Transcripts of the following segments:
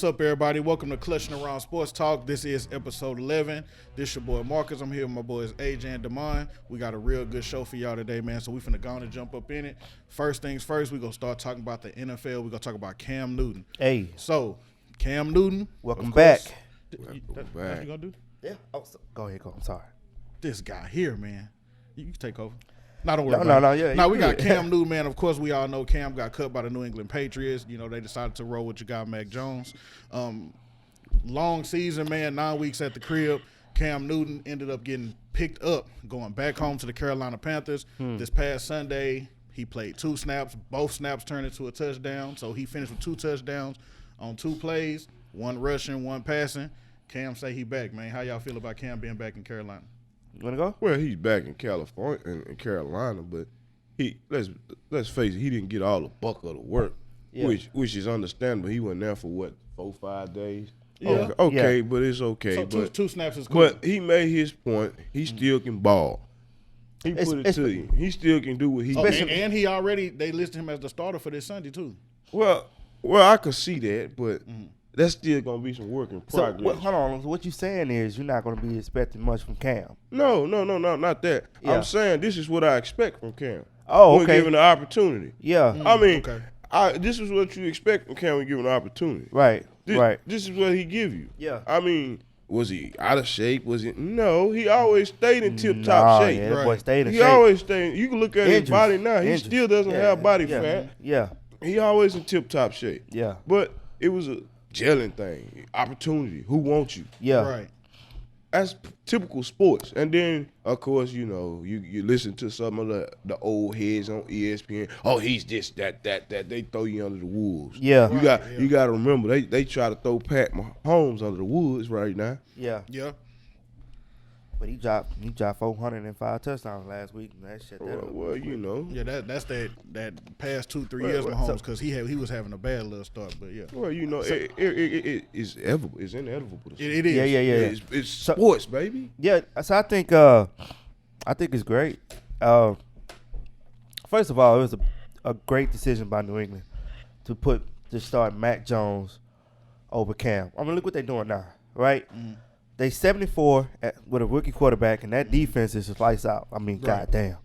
what's up, everybody? Welcome to Clutching Around Sports Talk. This is episode 11. This your boy Marcus. I'm here with my boys AJ and Damon. We got a real good show for y'all today, man. So we finna go on and jump up in it. First things first, we gonna start talking about the NFL. We gonna talk about Cam Newton. Hey. So, Cam Newton. Welcome back. That's what you gonna do? Yeah. Oh, go ahead. I'm sorry. This guy here, man. You can take over. No, don't worry about it. Yeah. No, we got Cam Newton, man. Of course, we all know Cam got cut by the New England Patriots. You know, they decided to roll with your guy, Mac Jones. Long season, man, 9 weeks at the crib. Cam Newton ended up getting picked up, going back home to the Carolina Panthers. This past Sunday, he played 2 snaps. Both snaps turned into a touchdown. So he finished with 2 touchdowns on 2 plays, 1 rushing, 1 passing. Cam say he back, man. How y'all feel about Cam being back in Carolina? You want to go? Well, he's back in California in Carolina, but let's face it, he didn't get all the buck of the work, which is understandable. He went there for what, 4-5 days. Yeah. Okay, but it's okay. So two snaps is cool. But he made his point. He still can ball. He put it to you. He still can do what he does. And he already, they listed him as the starter for this Sunday too. Well, I could see that, but that's still gonna be some work in progress. So, hold on. What you saying is you're not gonna be expecting much from Cam. No, not that. Yeah. I'm saying this is what I expect from Cam. Oh, when okay. given the opportunity. Yeah. I mean, okay. This is what you expect from Cam when given the opportunity. Right. Right. This is what he give you. Yeah. I mean, was he out of shape? Was it? No, he always stayed in tip-top shape. Yeah, that boy stayed in He shape. always stayed. You can look at his body now. Injuries. He still doesn't have body fat. Yeah. He always in tip-top shape. Yeah. But it was a gelling thing, opportunity. Who wants you? Yeah. Right. That's typical sports. And then, of course, you know, you listen to some of the old heads on ESPN. Oh, he's this, that. They throw you under the wolves. Yeah. You got to remember, they try to throw Pat Mahomes under the woods right now. Yeah. Yeah. But he dropped 405 touchdowns last week. And that shit. Well, you know. Yeah, that's that past 2-3 years Mahomes, because he was having a bad little start, but yeah. Well, you know, it is inevitable. It's inevitable. It is. Yeah. It's sports, baby. Yeah. So I think it's great. First of all, it was a great decision by New England to start Mac Jones over Cam. I mean, look what they're doing now, right? They 74 with a rookie quarterback, and that defense is just lights out. I mean, goddamn.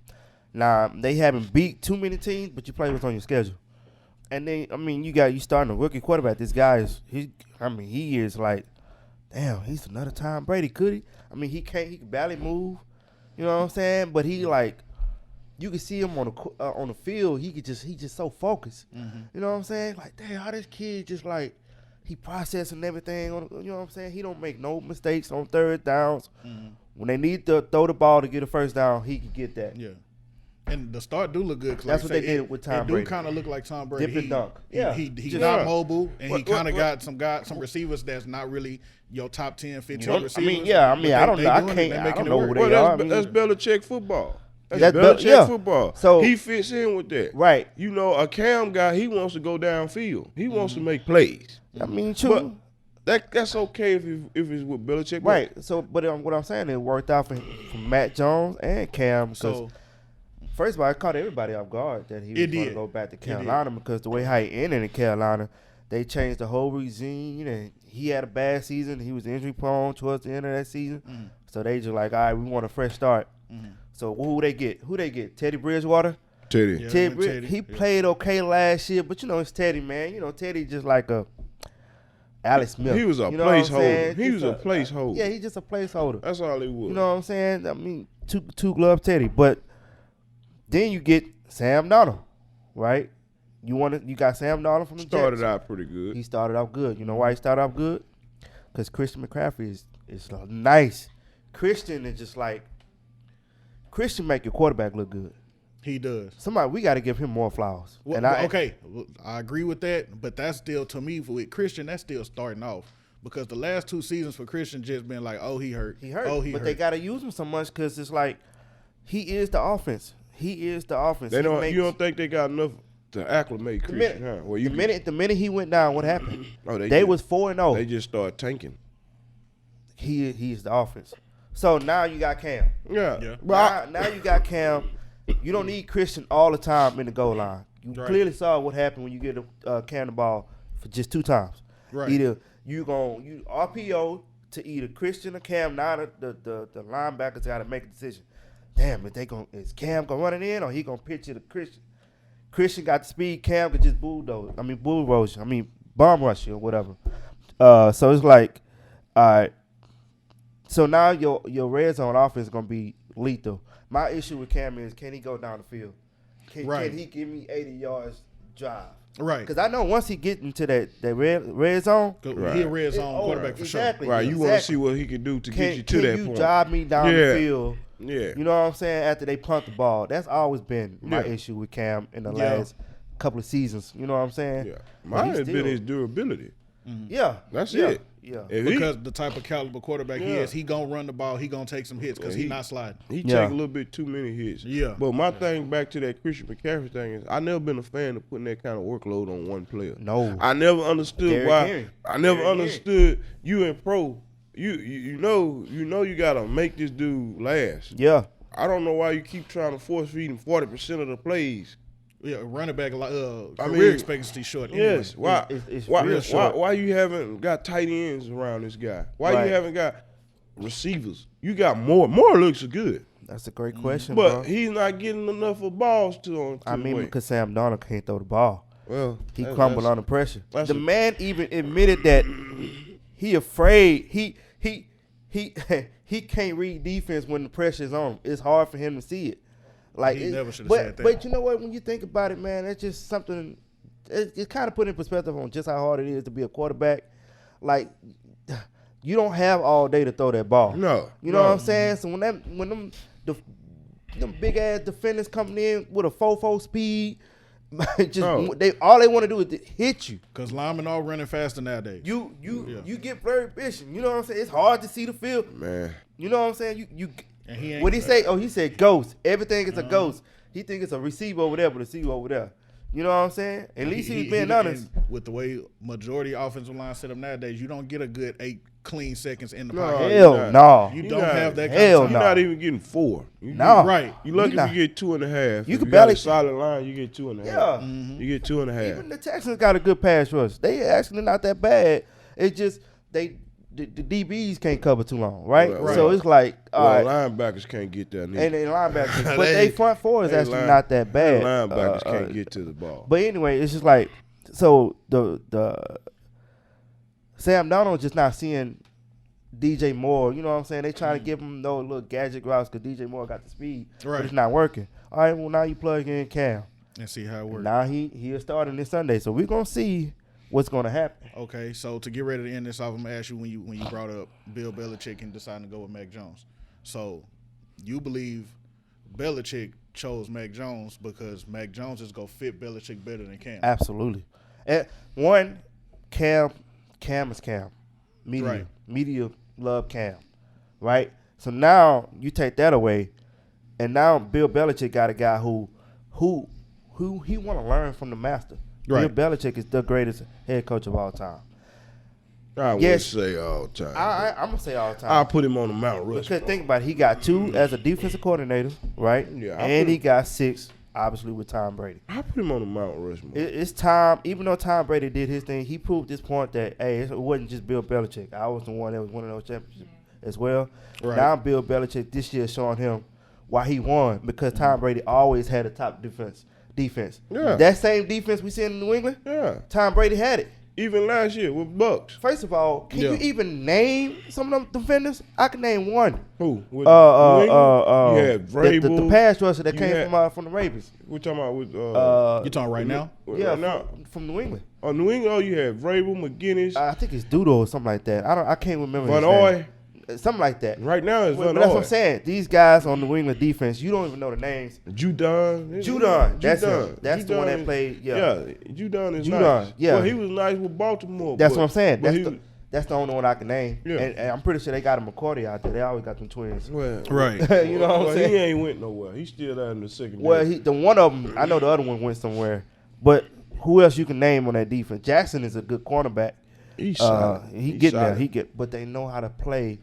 Now, they haven't beat too many teams, but you play what's on your schedule. And then, I mean, you starting a rookie quarterback. This guy he is like, damn, he's another Tom Brady. Could he? I mean, he can barely move. You know what I'm saying? But he like, you can see him on the field. He's just so focused. You know what I'm saying? Like, damn, how this kid just like, he processing everything. You know what I'm saying? He don't make no mistakes on third downs. When they need to throw the ball to get a first down, he can get that. Yeah. And the start do look good. That's what they did with Tom Brady. It do kind of look like Tom Brady. Dip and dunk. He's not mobile, and he kind of got some receivers that's not really your top 10, 15 receivers. I don't know. I don't know who they are. That's Belichick football. That's Belichick football. So he fits in with that. Right. You know, a Cam guy, he wants to go downfield. He wants to make plays. I mean, true. But that's okay if it's with Belichick. Right. So, but what I'm saying, it worked out for Matt Jones and Cam because, first of all, it caught everybody off guard that he was going to go back to Carolina because the way how he ended in Carolina, they changed the whole regime. You know, he had a bad season. He was injury prone towards the end of that season. So they just like, all right, we want a fresh start. So who they get? Teddy Bridgewater? Teddy. Yeah, Teddy. He played okay last year, but you know, it's Teddy, man. You know, Teddy just like a Alex Smith. He was a placeholder. He was a placeholder. Yeah, he's just a placeholder. That's all he was. You know what I'm saying? I mean, two glove Teddy. But then you get Sam Darnold, right? You got Sam Darnold from the started Jets. out pretty good. He started out good. You know why he started out good? Because Christian McCaffrey is nice. Christian is just like Christian make your quarterback look good. He does. We got to give him more flowers. Well, I agree with that, but that's still, to me, with Christian, that's still starting off. Because the last 2 seasons for Christian just been like, oh, he hurt. They got to use him so much because it's like he is the offense. You don't think they got enough to acclimate Christian? The minute he went down, what happened? They was 4-0. They just started tanking. He's the offense. So now you got Cam. Yeah. Now you got Cam. You don't need Christian all the time in the goal line. You clearly saw what happened when you get Cam the ball for just 2 times. Right. Either you RPO to either Christian or Cam. Now the linebackers got to make a decision. Damn, is Cam gonna run it in or he gonna pitch it to Christian? Christian got the speed. Cam could just bull rush. Bomb rush you or whatever. So it's like, all right. So now your red zone offense is gonna be lethal. My issue with Cam is, can he go down the field? Can he give me 80 yards drive? Right. Because I know once he get into that red zone, he a red zone quarterback for sure. Right. You want to see what he can do to get you to that point. Can you drive me down the field? Yeah. You know what I'm saying? After they punt the ball. That's always been my issue with Cam in the last couple of seasons. You know what I'm saying? Yeah. Mine has been his durability. Mm-hmm. Yeah. That's it. Yeah. Because the type of caliber quarterback he is, he gonna run the ball, he gonna take some hits because he's not sliding. He take a little bit too many hits. Yeah. But my thing back to that Christian McCaffrey thing is, I never been a fan of putting that kind of workload on one player. No. I never understood why. I never understood you in pro. You know you gotta make this dude last. Yeah. I don't know why you keep trying to force feed him 40% of the plays. Yeah, running back career expectancy short. Anyway. Yes. Why? It's real short. Why you haven't got tight ends around this guy? Why you haven't got receivers? You got more. More looks good. That's a great question, But bro. he's not getting enough of balls to because Sam Darnold can't throw the ball. Well, he crumbled under pressure. The man even admitted that he afraid. He can't read defense when the pressure's on him. It's hard for him to see it. Like he never should have said that. But you know what? When you think about it, man, it's just something. It kind of put in perspective on just how hard it is to be a quarterback. Like, you don't have all day to throw that ball. No, you know what I'm saying. So when them big ass defenders coming in with a 4.4 speed, all they want to do is hit you. Because linemen are running faster nowadays. You get very efficient. You know what I'm saying. It's hard to see the field, man. You know what I'm saying. You. And he ain't what he say? Oh, he said ghost. Everything is a ghost. He think it's a receiver over there, but a receiver over there. You know what I'm saying? At least he was being honest. With the way majority offensive line set up nowadays, you don't get a good 8 clean seconds in the pocket. Hell no. You don't have that kind of time. You're not even getting 4. Right. You lucky if you get 2.5. You can barely barely solid line. You get 2.5. Yeah. You get 2.5. Even the Texans got a good pass rush. They actually not that bad. It's just the DBs can't cover too long, right? So it's like, linebackers can't get there. And linebackers, but they front four is actually not that bad. Linebackers can't get to the ball. But anyway, it's just like, so the Sam Darnold just not seeing DJ Moore. You know what I'm saying? They trying to give him those little gadget routes because DJ Moore got the speed, but it's not working. All right, well now you plug in Cam and see how it works. Now he'll start this Sunday, so we're gonna see what's going to happen. Okay, so to get ready to end this off, I'm going to ask you when you brought up Bill Belichick and deciding to go with Mac Jones. So you believe Belichick chose Mac Jones because Mac Jones is going to fit Belichick better than Cam? Absolutely. And one, Cam is Cam. Media love Cam, right? So now you take that away, and now Bill Belichick got a guy who he want to learn from the master. Bill Belichick is the greatest head coach of all time. I wouldn't say all time. I'm going to say all time. I'll put him on the Mount Rushmore. Because think about it. He got 2 as a defensive coordinator, right? Yeah. And he got 6, obviously, with Tom Brady. I put him on the Mount Rushmore. It's time. Even though Tom Brady did his thing, he proved this point that, hey, it wasn't just Bill Belichick. I was the one that was winning those championships as well. Right. Now Bill Belichick this year showing him why he won because Tom Brady always had a top defense. Yeah. That same defense we see in New England, Tom Brady had it. Even last year with Bucks. First of all, can you even name some of them defenders? I can name one. Who? You had Vrabel. The pass rusher that came from the Ravens. We're talking about with you talking right now? Yeah, right now. From New England. Oh, New England. You had Vrabel, McGinnis. I think it's Doodle or something like that. I can't remember. Van Oy. Something like that. Right now it's Van Oy. That's what I'm saying. These guys on the New England defense, you don't even know the names. Judon. That's him. That's the one that played. Yeah, Judon is nice. Yeah. Well, he was nice with Baltimore. That's what I'm saying. That's the only one I can name. Yeah. And I'm pretty sure they got a McCourty out there. They always got them twins. Well, right. You know what I'm saying? He ain't went nowhere. He's still out in the second. Well, the one of them, I know the other one went somewhere. But who else you can name on that defense? Jackson is a good cornerback. He's but they know how to play.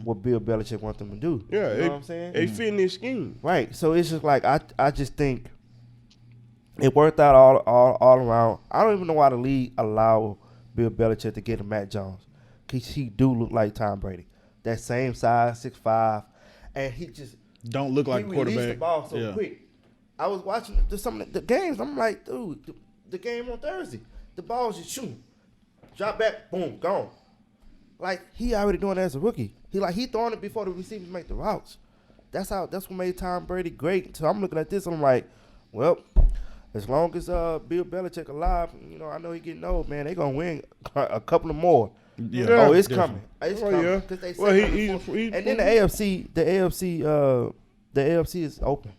What Bill Belichick wants them to do. Yeah, you know what I'm saying? They fit in this scheme. Right. So it's just like I just think it worked out all around. I don't even know why the league allow Bill Belichick to get him Mac Jones. He do look like Tom Brady. That same size, 6'5", and he just don't look like a quarterback. Released the ball so quick. I was watching some of the games. I'm like, dude, the game on Thursday, the ball's just shooting, drop back, boom, gone. Like he already doing that as a rookie. He throwing it before the receivers make the routes. That's what made Tom Brady great. So I'm looking at this and I'm like, well, as long as Bill Belichick alive, I know he getting old, man. They gonna win a couple of more. Yeah. Oh, it's definitely. coming. It's coming. Yeah. They Well, and then the AFC is open.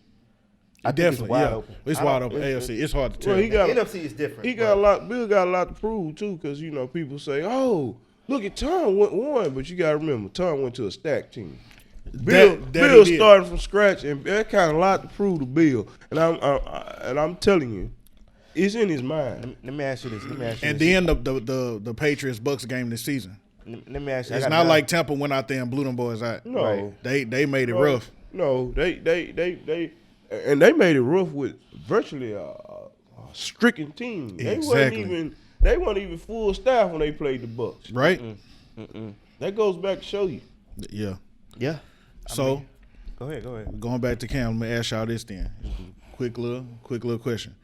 I think Definitely, it's wide open. It's wide open. AFC. It's hard to tell. Well, The NFC is different. He got a lot. Bill got a lot to prove too, because people say, "Oh, look at Tom won," but you got to remember, Tom went to a stacked team. Bill started from scratch, and that kind of lot to prove to Bill. And I'm telling you, it's in his mind. Let me ask you this. And then the Patriots Bucks game this season. Let me ask you. It's not like Tampa went out there and blew them boys out. No, right. They made it rough. No, they made it rough with virtually a stricken team. Exactly. They weren't even full staff when they played the Bucks. Right. That goes back to show you. Yeah. Yeah. So, go ahead. Going back to Cam, let me ask y'all this then. Quick little question.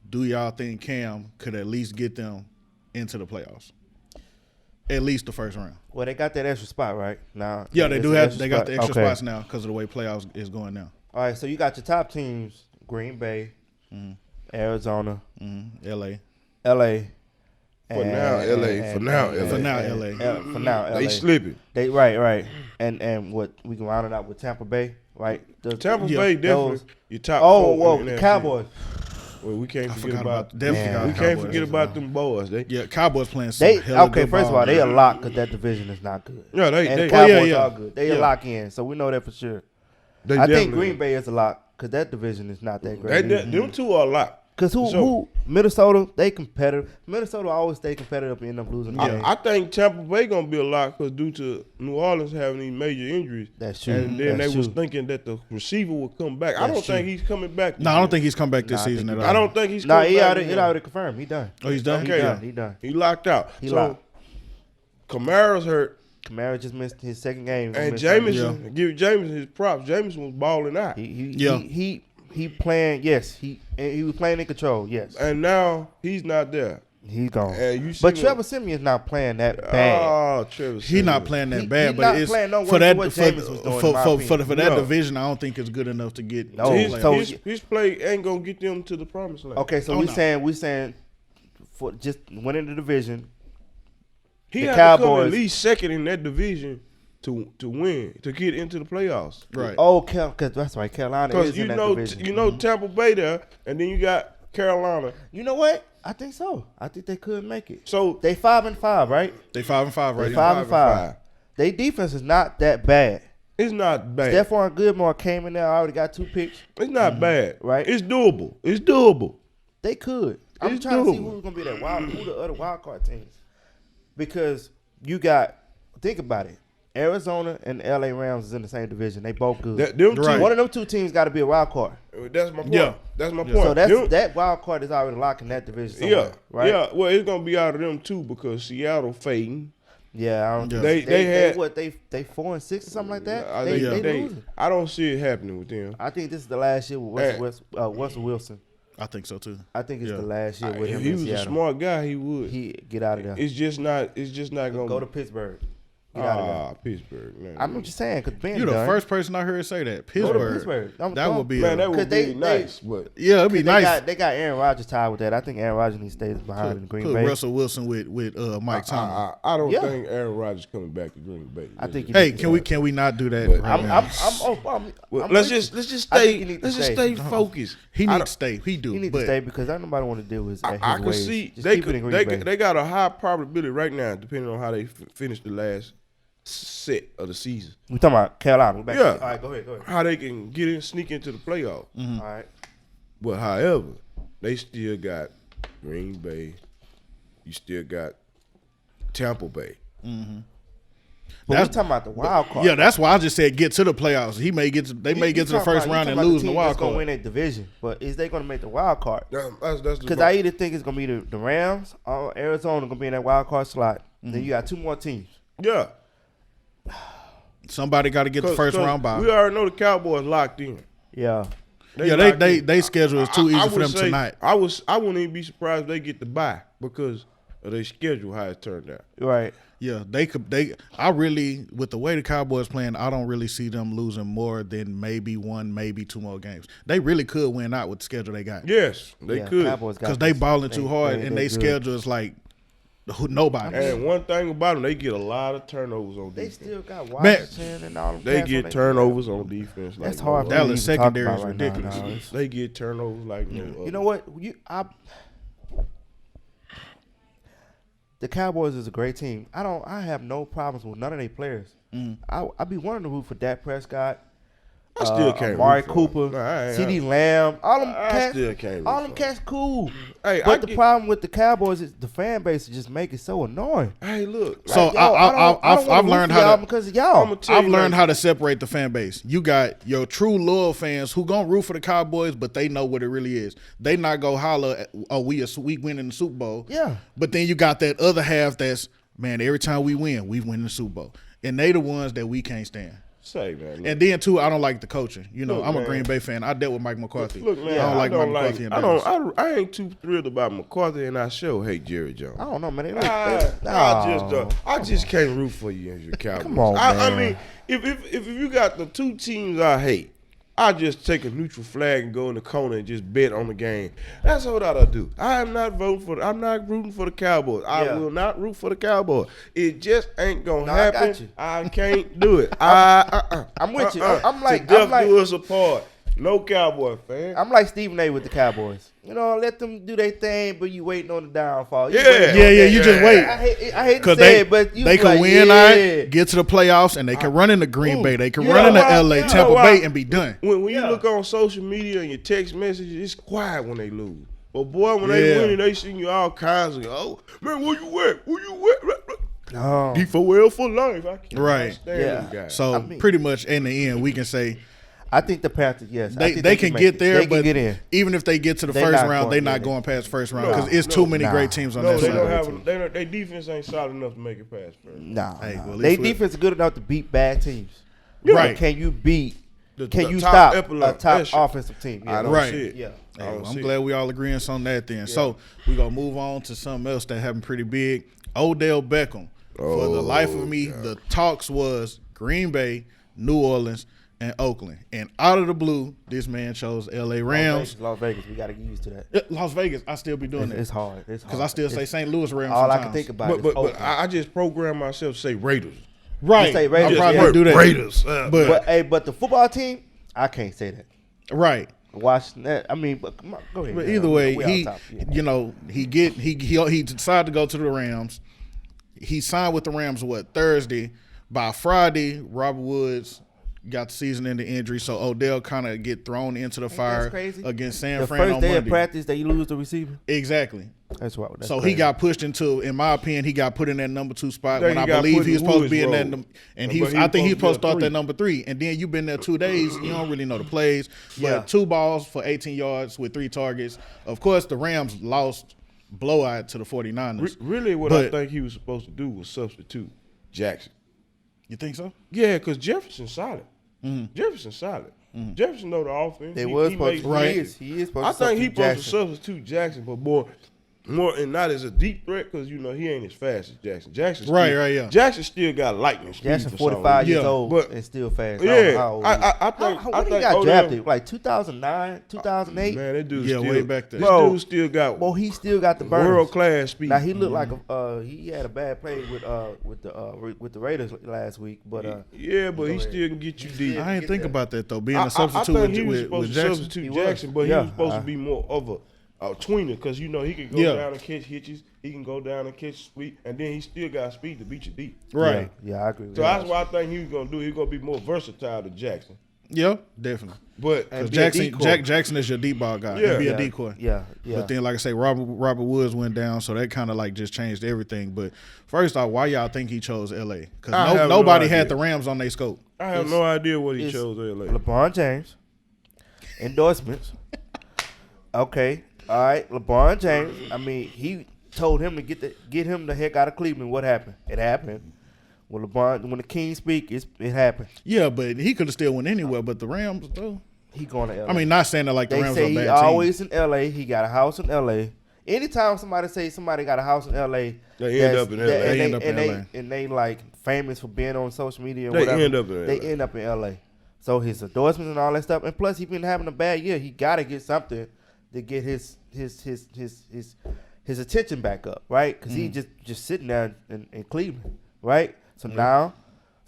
Do y'all think Cam could at least get them into the playoffs? At least the first round. Well, they got that extra spot right now. Yeah, they do have. They got the extra spots now because of the way playoffs is going now. All right, so you got your top teams: Green Bay, Arizona, LA. For now, LA. They slipping. They right. And what we can round it out with Tampa Bay, right? Tampa Bay definitely your top. The Cowboys. Well, we can't forget about them boys. Cowboys playing some hella good first ball, of all, they man. a lock because that division is not good. Yeah, the Cowboys are good. They a lock in, so we know that for sure. I think Green Bay is a lock because that division is not that great. Them two are a lock. Because who Minnesota, they competitive. Minnesota always stay competitive and end up losing games. I think Tampa Bay going to be a lock because due to New Orleans having these major injuries. That's true. And then they was thinking that the receiver would come back. I don't think he's coming back. No, I don't think he's come back this season at all. I don't think he's coming back. It already confirmed. He done. Oh, he's done? Okay. He done. He locked out. He locked. Kamara's hurt. Kamara just missed his second game. And Jameson, give Jameson his props. Jameson was balling out. He playing, yes. He was playing in control, yes. And now he's not there. He's gone. And but Trevor Simeon's not playing that bad. Oh, Trevor Simeon. He's not playing that bad, he's but not it's playing no for that what Jameis was doing, for that division. I don't think it's good enough to get. His play ain't gonna get them to the promised land. Okay, so we saying for just winning the division. He the had Cowboys to come at least second in that division to win, to get into the playoffs. Right. Oh, because that's right. Carolina is in that division. You know Tampa Bay there, and then you got Carolina. You know what? I think so. I think they could make it. So they 5-5, right? They 5-5 right now. They 5-5. Their defense is not that bad. It's not bad. Stephon Gilmore came in there, already got 2 picks. It's not bad. Right? It's doable. They could. I'm trying to see who's gonna be that who the other wild card teams. Because you got, think about it. Arizona and the LA Rams is in the same division. They both good. One of them 2 teams got to be a wild card. That's my point. Yeah. That's my point. So that wild card is already locked in that division somewhere, right? Yeah. Well, it's gonna be out of them too because Seattle fading. Yeah, I don't. They had 4-6 or something like that. They losing. I don't see it happening with them. I think this is the last year with Russell Wilson. I think so too. I think it's the last year with him. If he was Seattle. a smart guy, he would. He get out of there. It's just not gonna go to Pittsburgh. Get out of there. Pittsburgh. Man. I'm just saying because Ben. You're the first person I heard say that. Pittsburgh. That would be nice. But yeah, it'd be nice. They got Aaron Rodgers tied with that. I think Aaron Rodgers needs to stay behind in Green Bay. Put Russell Wilson with Mike Tomlin. I don't think Aaron Rodgers coming back to Green Bay. I think. Hey, can we not do that? Let's just stay focused. He needs to stay. He needs to stay because nobody want to deal with his I can see they got a high probability right now, depending on how they finish the last set of the season. We talking about Carolina. Yeah. All right, go ahead. How they can sneak into the playoff. Mm-hmm. All right. But however, they still got Green Bay. You still got Tampa Bay. Mm-hmm. But we're talking about the wild card. Yeah, that's why I just said get to the playoffs. They may get to the first round and lose in the wild card. Going to win that division, but is they going to make the wild card? That's because I either think it's going to be the Rams or Arizona going to be in that wild card slot. Then you got 2 more teams. Yeah. Somebody got to get the first round bye. We already know the Cowboys locked in. Yeah. They schedule is too easy for them tonight. I wouldn't even be surprised if they get the bye because of their schedule how it turned out. Right. Yeah, I really, with the way the Cowboys playing, I don't really see them losing more than maybe 1, maybe 2 more games. They really could win out with the schedule they got. Yes, they could. Because they balling too hard and they schedule is like nobody. And one thing about them, they get a lot of turnovers on defense. They still got Washington and all them. They get turnovers on defense. That's hard. Dallas secondary is ridiculous. Now. They get turnovers like you know what? The Cowboys is a great team. I have no problems with none of their players. I be wanting to root for Dak Prescott. I still can't. Amari Cooper, C.D. Lamb, all them cats. Still can't. All them cats cool. Hey, but the problem with the Cowboys is the fan base just make it so annoying. Hey, look. So I've learned how to because of y'all. I've learned how to separate the fan base. You got your true loyal fans who gonna root for the Cowboys, but they know what it really is. They not go holler, "Oh, we winning the Super Bowl." Yeah. But then you got that other half that's, man, every time we win the Super Bowl, and they the ones that we can't stand. Say, man. Look. And then too, I don't like the coaching. You know, Look, I'm a man. Green Bay fan. I dealt with Mike McCarthy. Look, man, I don't like Mike McCarthy. In Dallas. I ain't too thrilled about McCarthy, and I sure hate Jerry Jones. I don't know, man. I just can't root for you as your Cowboys. Come on, man. I mean, if you got the 2 teams I hate, I just take a neutral flag and go in the corner and just bet on the game. That's what I do. I'm not rooting for the Cowboys. I will not root for the Cowboys. It just ain't gonna happen. I can't do it. I'm with you. I'm like do us apart. No Cowboy fan. I'm like Stephen A. with the Cowboys. You know, let them do their thing, but you waiting on the downfall. You just wait. I hate to say it, but they can win, get to the playoffs, and they can run into Green Bay. They can run into LA, Tampa Bay, and be done. When you look on social media and your text messages, it's quiet when they lose. But boy, when they win, they send you all kinds of, oh, man, where you at? Where you at? D4L for life. I can't stand them guys. So pretty much in the end, we can say, I think the Panthers, yes. They can get there, they but get in. Even if they get to the first round, they're not going past first round because it's too many great teams on that side. Their defense ain't solid enough to make it past first. Nah. Their defense is good enough to beat bad teams. Right. Can you stop a top offensive team? I don't see it. Yeah. Hey, I'm glad we all agreeing on that then. Yeah. So we're going to move on to something else that happened pretty big. Odell Beckham. For the life of me, the talks was Green Bay, New Orleans, and Oakland. And out of the blue, this man chose L.A. Rams. Las Vegas. We got to get used to that. Las Vegas, I still be doing that. It's hard. Because I still say St. Louis Rams all sometimes. I can think about but I just program myself to say Raiders. Right. Say Raiders. I'm probably do that. Raiders. But the football team, I can't say that. Right. Watching that, I mean, but come on, go ahead. But either way, he decided to go to the Rams. He signed with the Rams Thursday. By Friday, Robert Woods got the season-ending injury, so Odell kind of get thrown into the fire against San Fran on Monday. The first day of practice, that you lose the receiver. Exactly. That's what. So crazy. He got pushed into, in my opinion, he got put in that number 2 spot when I believe he was supposed to be in that. And I think he's supposed to start that number 3. And then you've been there 2 days, you don't really know the plays. But 2 balls for 18 yards with 3 targets. Of course, the Rams lost blowout to the 49ers. Really, I think he was supposed to do was substitute Jackson. You think so? Yeah, because Jefferson's solid. Jefferson's solid. Jefferson know the offense. He is supposed to. I think he's supposed to substitute Jackson, but more and not as a deep threat because he ain't as fast as Jackson. Jackson still got lightning speed. Jackson 45 years old, but and still fast. Yeah, I think. When he got drafted, like 2009, 2008. Man, that dude still way back there. This dude still got. Well, he still got the world class speed. Now he looked like he had a bad play with the Raiders last week, but but he still can get you deep. I didn't think about that though. Being a substitute I think he was supposed to substitute Jackson, but he was supposed to be more of a tweener because he can go down and catch hitches. He can go down and catch speed, and then he still got speed to beat you deep. Right. Yeah, I agree with that. So that's what I think he was going to do. He's going to be more versatile than Jackson. Yeah, definitely. But And Because be a decoy. Jack Jackson is your deep ball guy. Yeah. And be Yeah. a decoy. Yeah. But then, like I say, Robert Woods went down, so that kind of like just changed everything. But first off, why y'all think he chose L.A.? I Because have no nobody idea. had the Rams on their scope. I have no idea what he it's chose LA. LeBron James. Endorsements. Okay. All right. LeBron James. I mean, he told him to get him the heck out of Cleveland. What happened? It happened. When the King speak, it happened. Yeah, but he could have still went anywhere. But the Rams, though. He going to LA. I mean, not saying that like the they Rams say are a he bad always in LA. He got a house in LA. Anytime somebody say somebody got a house in LA, They end up in LA. They end up in LA. And they like famous for being on social media. And They whatever. end up in They LA. end up in LA. So his endorsements and all that stuff, and plus he been having a bad year. He got to get something to get his attention back up, right? Because he just sitting there in Cleveland, right? So now,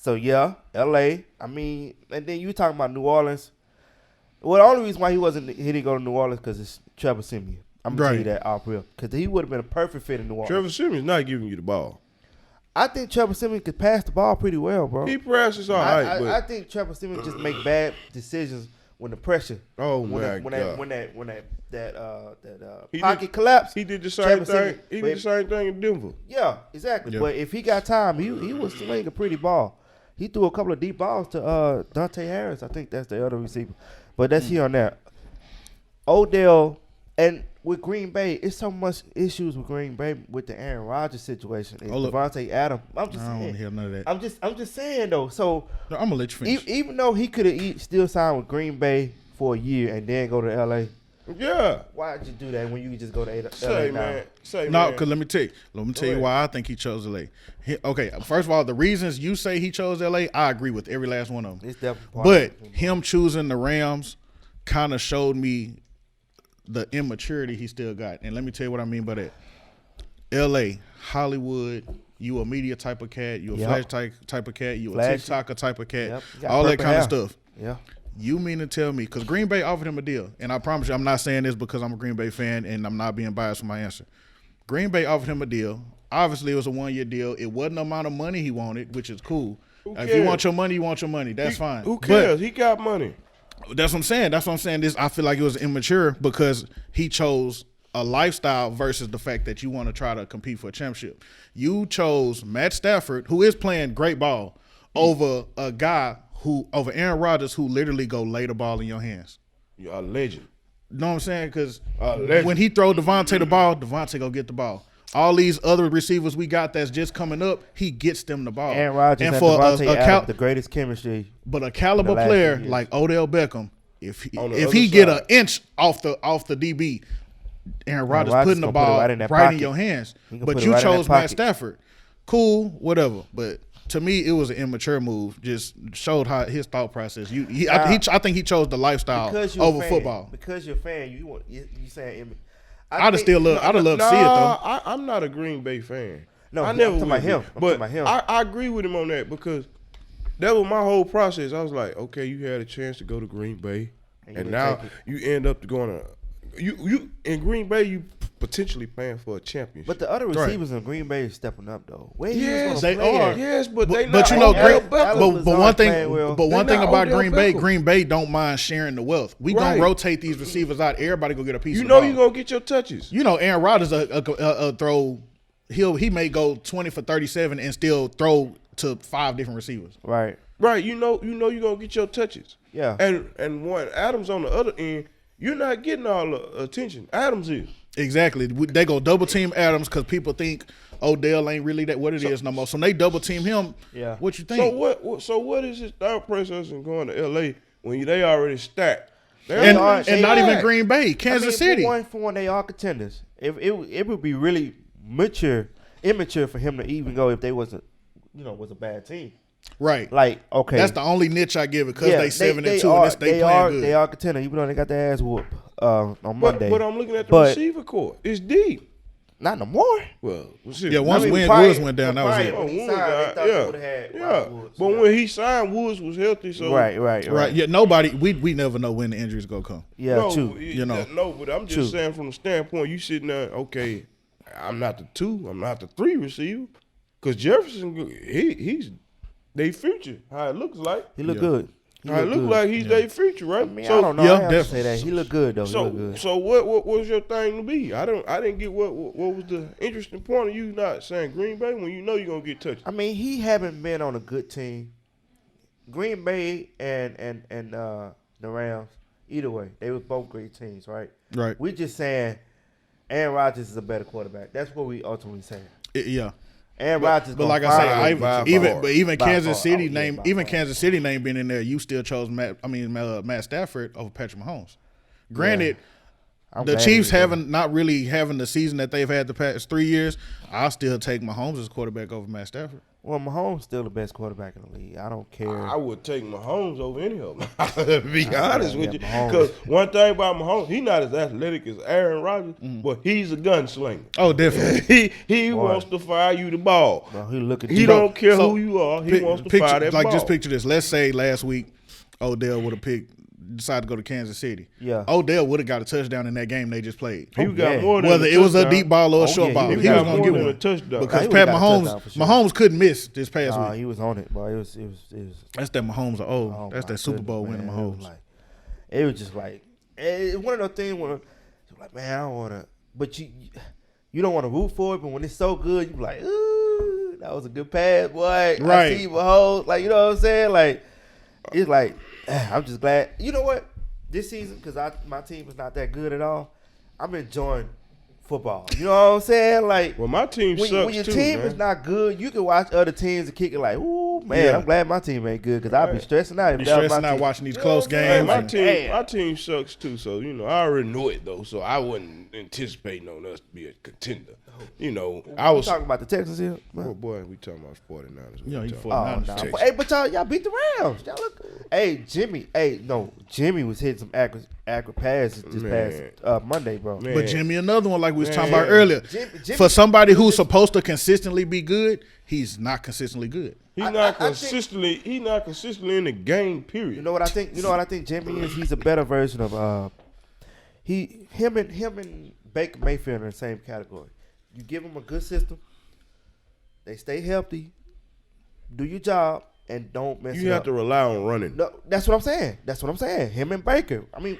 LA. I mean, and then you talking about New Orleans. Well, the only reason why he didn't go to New Orleans because it's Trevor Siemian. I'm gonna tell you that off real, because he would have been a perfect fit in New Orleans. Trevor Siemian's not giving you the ball. I think Trevor Siemian could pass the ball pretty well, bro. He passes all right, but I think Trevor Siemian just make bad decisions when the pressure. Oh, when my God. When that He pocket did- collapse. he did the same Trevor thing. Siemian- He did the same thing in Denver. Yeah, exactly. Yeah. But if he got time, he was swinging a pretty ball. He threw a couple of deep balls to Dante Harris. I think that's the other receiver. But that's here on that. Odell and with Green Bay, it's so much issues with Green Bay with the Aaron Rodgers situation and look. Devontae Adams. I'm just I don't want to saying. hear none of that. I'm just saying though. So No, I'm going to let you finish. even though he could have still signed with Green Bay for a year and then go to LA, Yeah. why'd you do that when you could just go to LA Say, now? man. Say, No, man. because let me tell you ahead. why I think he chose LA. Okay, first of all, the reasons you say he chose LA, I agree with every last one of them. It's definitely part But of it. him choosing the Rams kind of showed me the immaturity he still got. And let me tell you what I mean by that. LA, Hollywood, you a media type of cat, you a Yep. flash type of cat, you a Flashy. TikToker type of cat, Yep. You got all that purple kind of hair. stuff. Yeah. You mean to tell me, because Green Bay offered him a deal, and I promise you I'm not saying this because I'm a Green Bay fan and I'm not being biased with my answer. Green Bay offered him a deal. Obviously, it was a one-year deal. It wasn't the amount of money he wanted, which is cool. Who If you cares? want your money, you want your money. That's fine. Who But cares? He got money. that's what I'm saying. That's what I'm saying. I feel like it was immature because he chose a lifestyle versus the fact that you want to try to compete for a championship. You chose Matt Stafford, who is playing great ball, over a guy over Aaron Rodgers, who literally go lay the ball in your hands. You're a legend. You know what I'm saying? Because legend. when he throw Devontae the ball, Devontae go get the ball. All these other receivers we got that's just coming up, he gets them the ball. Aaron Rodgers and for Devontae Adams, the greatest chemistry. but a caliber the last player few years. like Odell Beckham, if On the he other get side. an inch off the DB, Aaron Rodgers Rodgers putting the gonna put it ball right right in that in pocket. your hands. He gonna But put it you right in that chose Matt pocket. Stafford. Cool, whatever. But to me, it was an immature move. Just showed how his thought process. I think he chose the lifestyle Because you're over a fan, football. Because you're a fan, you saying. I'd have still loved. I'd have loved to see it though. I'm not a Green Bay fan. No, I I'm never talking will about be. him. I'm But talking about him. I agree with him on that because that was my whole process. I was like, okay, you had a chance to go to Green Bay, And you and didn't now take you end up going to you in Green Bay. You potentially playing for a championship. But the other Right. receivers in Green Bay is stepping up though. Where he Yes, was they gonna play are. at? yes, but they But not you know, Odell Green, Beckham. but one thing, playing well. but one They thing not about Odell Green Bay, Beckham. Green Bay don't mind sharing the wealth. We Right. gonna rotate these receivers out. Everybody go get a piece. You of know the ball. you gonna get your touches. You know, Aaron Rodgers a throw. He may go 20 for 37 and still throw to 5 different receivers. Right. Right, you know you gonna get your touches. Yeah. And when Adams on the other end, you're not getting all the attention. Adams is. Exactly. They go double team Adams because people think Odell ain't really what it is no more. So when they double team him. Yeah. What you think? So what is his thought process in going to LA when they already stacked? and They not are. even Green Bay, Kansas City. For one, they are contenders. It would be really immature for him to even go if they wasn't, was a bad team. Right. Like, okay, That's the only niche I give it because they 7-2 and they they playing good. They are contender, even though they got their ass whooped on Monday. But I'm looking at the But- receiver core. It's deep. not no more. Well, Yeah, once prior- Woods went down, that was prior it. Oh, when he Woods, signed, they thought they would've had yeah. Woods. But when he signed, Woods was healthy. So Right. Right. Yeah, nobody we never know when the injuries gonna come. Yeah, no, true. You know. No, but I'm just saying from the standpoint, you sitting there, okay, I'm not the 2, I'm not the 3 receiver. Because Jefferson, he's they future, how it looks like. He look Yeah. good. I look like he's their future, right? I mean, I don't know. I have to say that. He look good, though. So, he look good. So what was your thing to be? I didn't get what was the interesting point of you not saying Green Bay when you know you're going to get touched? I mean, he haven't been on a good team. Green Bay and the Rams, either way, they were both great teams, right? Right. We're just saying Aaron Rodgers is a better quarterback. That's what we ultimately saying. Yeah. Aaron Rodgers, but like I said, even Kansas City Kansas City name being in there, you still chose Matt Stafford over Patrick Mahomes. Granted, the Chiefs not really having the season that they've had the past 3 years. I'll still take Mahomes as quarterback over Matt Stafford. Well, Mahomes still the best quarterback in the league. I don't care. I would take Mahomes over any of them. To be honest with you, because one thing about Mahomes, he's not as athletic as Aaron Rodgers, but he's a gunslinger. Oh, definitely. he wants to fire you the ball. Bro, he don't care who you are. He wants to fire that ball. Like, just picture this. Let's say last week Odell would have decided to go to Kansas City. Yeah. Odell would have got a touchdown in that game they just played. He got more than whether it was a deep ball or a short ball. He was going to get one. A touchdown. Because Pat Mahomes couldn't miss this past week. He was on it, bro. It was That's that Mahomes of old. That's that Super Bowl winning Mahomes. It was just like one of those things where you're like, man, I don't want to. But you don't want to root for it. But when it's so good, you be like, ooh, that was a good pass, boy. Right. I see Mahomes. Like, you know what I'm saying? Like, it's like, I'm just glad. You know what? This season, because my team is not that good at all, I'm enjoying football. You know what I'm saying? Like, well, my team sucks too, when your team is not good, you can watch other teams and kick it like, ooh, man, I'm glad my team ain't good because I'd be stressing out. Watching these close games. My team sucks too, so, I already knew it, though, so I wasn't anticipating on us to be a contender. I was talking about the Texans here. Oh boy, we talking about 49ers. Yeah, he 49ers. Hey, but y'all beat the Rams. Y'all look. Hey, Jimmy was hitting some accurate passes this past Monday, bro. Man. But Jimmy, another one like we was talking about earlier. Jimmy, for somebody who's supposed to consistently be good, he's not consistently good. He's not consistently in the game. Period. You know what I think? Jimmy is. He's a better version of him and Baker Mayfield are in the same category. You give them a good system, they stay healthy, do your job, and don't mess it up. You have to rely on running. No, that's what I'm saying. Him and Baker. I mean,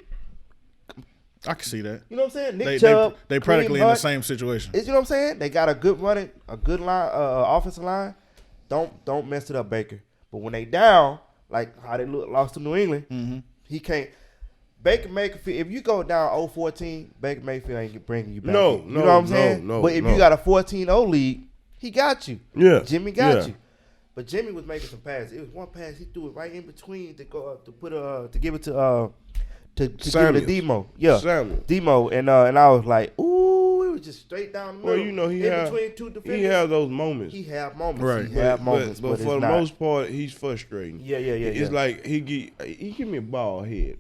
I can see that. You know what I'm saying? Nick Chubb, they practically in the same situation. You know what I'm saying? They got a good line, offensive line. Don't mess it up, Baker. But when they down, like how they lost to New England, he can't. Baker Mayfield, if you go down 0-14, Baker Mayfield ain't bringing you back. No, you know what I'm saying? But if you got a 14-0 lead, he got you. Yeah, Jimmy got you. But Jimmy was making some passes. It was one pass he threw it right in between to go to give it to give it to Demo. Yeah, Samuel. Demo, and I was like, ooh, it was just straight down the middle. Well, between two defenders. He has those moments. He have moments. Right. He have moments. But for the most part, he's frustrating. Yeah. It's like he give me a ball head.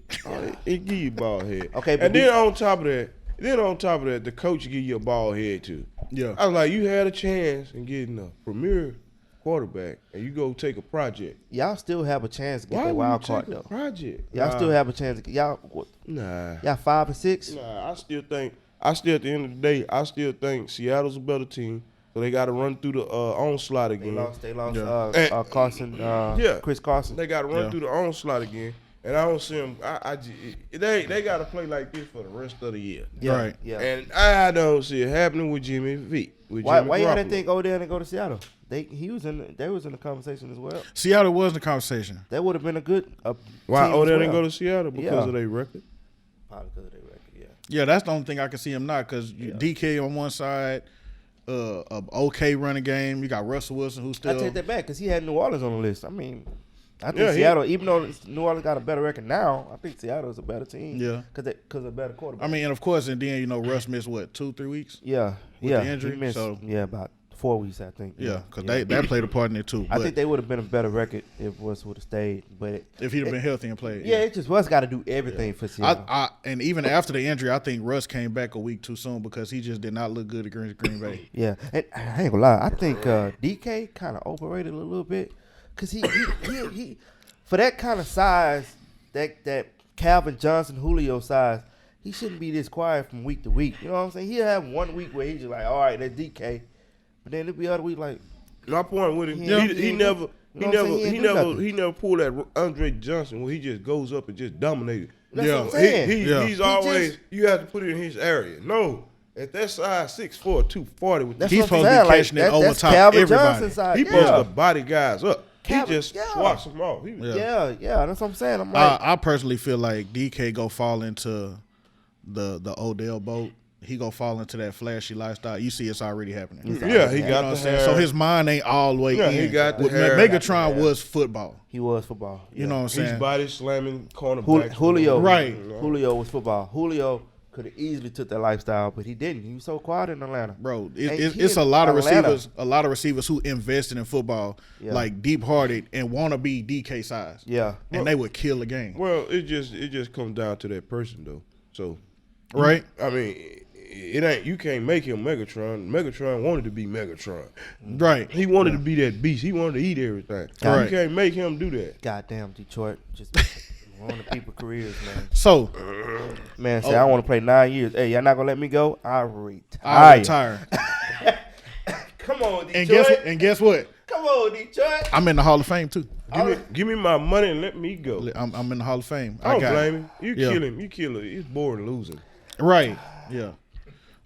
He give you a ball head. Okay, and then on top of that, the coach give you a ball head too. Yeah. I was like, you had a chance in getting a premier quarterback, and you go take a project. Y'all still have a chance to get that wild card though. Project. Y'all still have a chance to get y'all. Nah. Y'all 5 and 6. Nah, I still at the end of the day, I still think Seattle's a better team. So they got to run through the onslaught again. They lost Carson. Chris Carson. They got to run through the onslaught again. And I don't see them. They got to play like this for the rest of the year. Yeah, right. Yeah. And I don't see it happening with Jimmy V. Why you didn't think Odell didn't go to Seattle? They was in the conversation as well. Seattle was in the conversation. That would have been a good. Why Odell didn't go to Seattle? Because of their record. Probably because of their record. Yeah. Yeah, that's the only thing I can see him not, because DK on one side, a okay running game. You got Russell Wilson, who's still. I take that back because he had New Orleans on the list. I mean, I think Seattle, even though New Orleans got a better record now, I think Seattle is a better team. Yeah, because of better quarterback. I mean, and of course, and then Russ missed what 2-3 weeks. Yeah, with the injury. He missed, about 4 weeks, I think. Yeah, because they played a part in it too. I think they would have been a better record if Russ would have stayed. But if he'd have been healthy and played. Yeah, it just Russ got to do everything for Seattle. And even after the injury, I think Russ came back a week too soon because he just did not look good at Green Bay. Yeah, and I ain't gonna lie. I think DK kind of overrated a little bit because he for that kind of size, that Calvin Johnson, Julio size, he shouldn't be this quiet from week to week. You know what I'm saying? He'll have 1 week where he's just like, all right, that's DK. But then it'll be other week like. My point with him, he You know what I'm saying? He never pulled that Andre Johnson where he just goes up and just dominated. That's what I'm saying. He's always you have to put it in his area. No, at that size 6'4", 240 with That's he's what I'm supposed to be saying. catching it Like, over that's top Calvin everybody. Johnson's side. he supposed to body guys up. He just swats them off. Yeah, that's what I'm saying. I'm like, I personally feel like DK go fall into the Odell boat. He go fall into that flashy lifestyle. You see, it's already happening. Yeah, he got the hair. So his mind ain't all the way in. He got the hair. Megatron was football. he was football. You know what I'm saying? He's body slamming cornerbacks. Julio, Right. Julio was football. Julio could have easily took that lifestyle, but he didn't. He was so quiet in Atlanta. Bro, He it's in a lot of Atlanta. receivers. A lot of receivers who invested in football, like deep hearted and want to be DK size. Yeah, and they would kill the game. Well, it just comes down to that person though. So, Right? I mean, it ain't you can't make him Megatron. Megatron wanted to be Megatron. Right. He wanted to be that beast. He wanted to eat everything. Right. You can't make him do that. goddamn Detroit, just ruining people's careers, man. So Man, say I want to play 9 years. Hey, y'all not gonna let me go? I retire. I retire. Come on, Detroit. and guess what? Come on, Detroit. I'm in the Hall of Fame too. Give me my money and let me go. I'm in the Hall of Fame. I don't got blame him. You Yeah. kill him. You kill him. It's boring losing. Right. Yeah.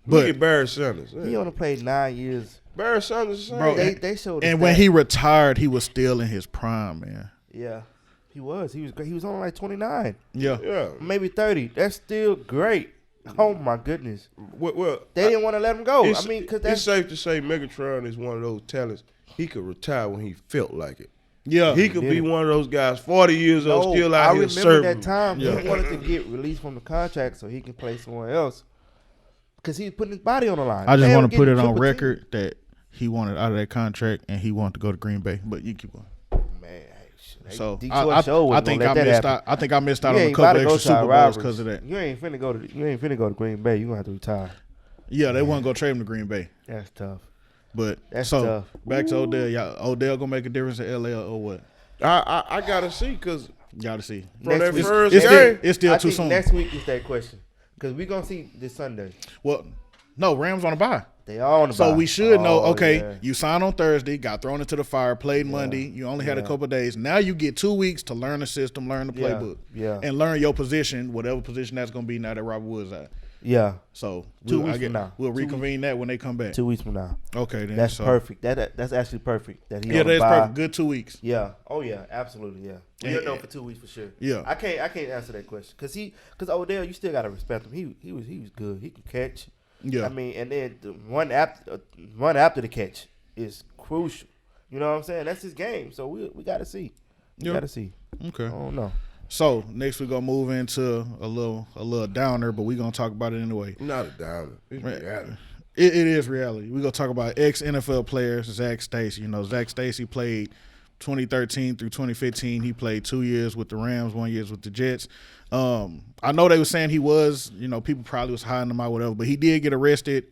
Look But at Barry Sanders. He only played 9 years. Barry Sanders is the same. Bro, They showed. and when he retired, he was still in his prime, man. yeah, he was. He was great. He was only like 29, Yeah. Yeah. maybe 30. That's still great. Oh my goodness. Well, They didn't want to let him go. it's, I mean, because it's that's safe to say Megatron is one of those talents. He could retire when he felt like it. Yeah. He could be one of those guys, 40 years old, still out I here remember serving. that time Yeah. he wanted to get released from the contract so he can play somewhere else because he was putting his body on the line. I just Man, want to put it on triple record that he wanted out of that contract and he wanted to go to Green Bay. But you keep going. team. Man, So Detroit show I wasn't think gonna I let that missed happen. out. I think I missed out You on a ain't couple about to go extra to our Super Bowls rivalries. because of that. You ain't finna go to Green Bay. You gonna have to retire. Yeah, they wasn't gonna trade him to Green Bay. That's tough. But That's so tough. back to Odell. Y'all, Odell gonna make a difference in LA or what? I gotta see because Gotta see. from that week- first It's game, still I too think soon. next week is that question because we gonna see this Sunday. Well, no, Rams on a bye. They all on the So bye. we should know, Oh, okay, yeah. you signed on Thursday, got thrown into the fire, played Monday. You only had a couple of days. Now you get 2 weeks to learn the system, learn the playbook, Yeah. and learn your position, whatever position that's going to be now that Robert Woods out. Yeah, So 2 we'll, weeks from now. We'll 2 weeks. reconvene that when they come back. 2 weeks from now. Okay, then. That's so, perfect. That's actually perfect. That he Yeah, on the that's bye. perfect. Good 2 weeks. Yeah. Oh yeah. Absolutely. Yeah. We'll And- know for 2 weeks for sure. Yeah. I can't answer that question because Odell, you still gotta respect him. He was good. He can catch. Yeah. I mean, and then the run after the catch is crucial. You know what I'm saying? That's his game. So we gotta see. We Yeah. gotta see. Okay. I don't know. So next we're gonna move into a little downer, but we're gonna talk about it anyway. not a downer. It's reality. It is reality. We're gonna talk about ex NFL players, Zac Stacy. You know, Zac Stacy played 2013 through 2015. He played 2 years with the Rams, 1 year with the Jets. I know they were saying he was, people probably was hiding him out, whatever, but he did get arrested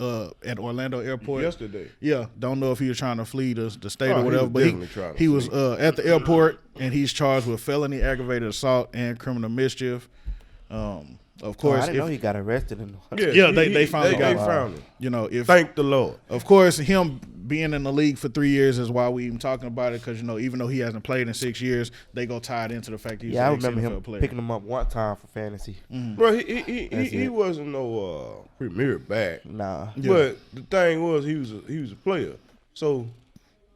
at Orlando Airport Yesterday. Yeah, don't know if he was trying to flee the state Oh, or he whatever, was but definitely trying to he was flee. at the airport and he's charged with felony aggravated assault and criminal mischief. Of course, I didn't know he got arrested. Yeah, they found the guy. They found him. if Thank the Lord. of course, him being in the league for 3 years is why we even talking about it because even though he hasn't played in 6 years, they go tie it into the fact he's Yeah, I an remember ex-NFL him player. picking him up one time for fantasy. Bro, he it. wasn't no premier back. Nah. Yeah. But the thing was he was a player. So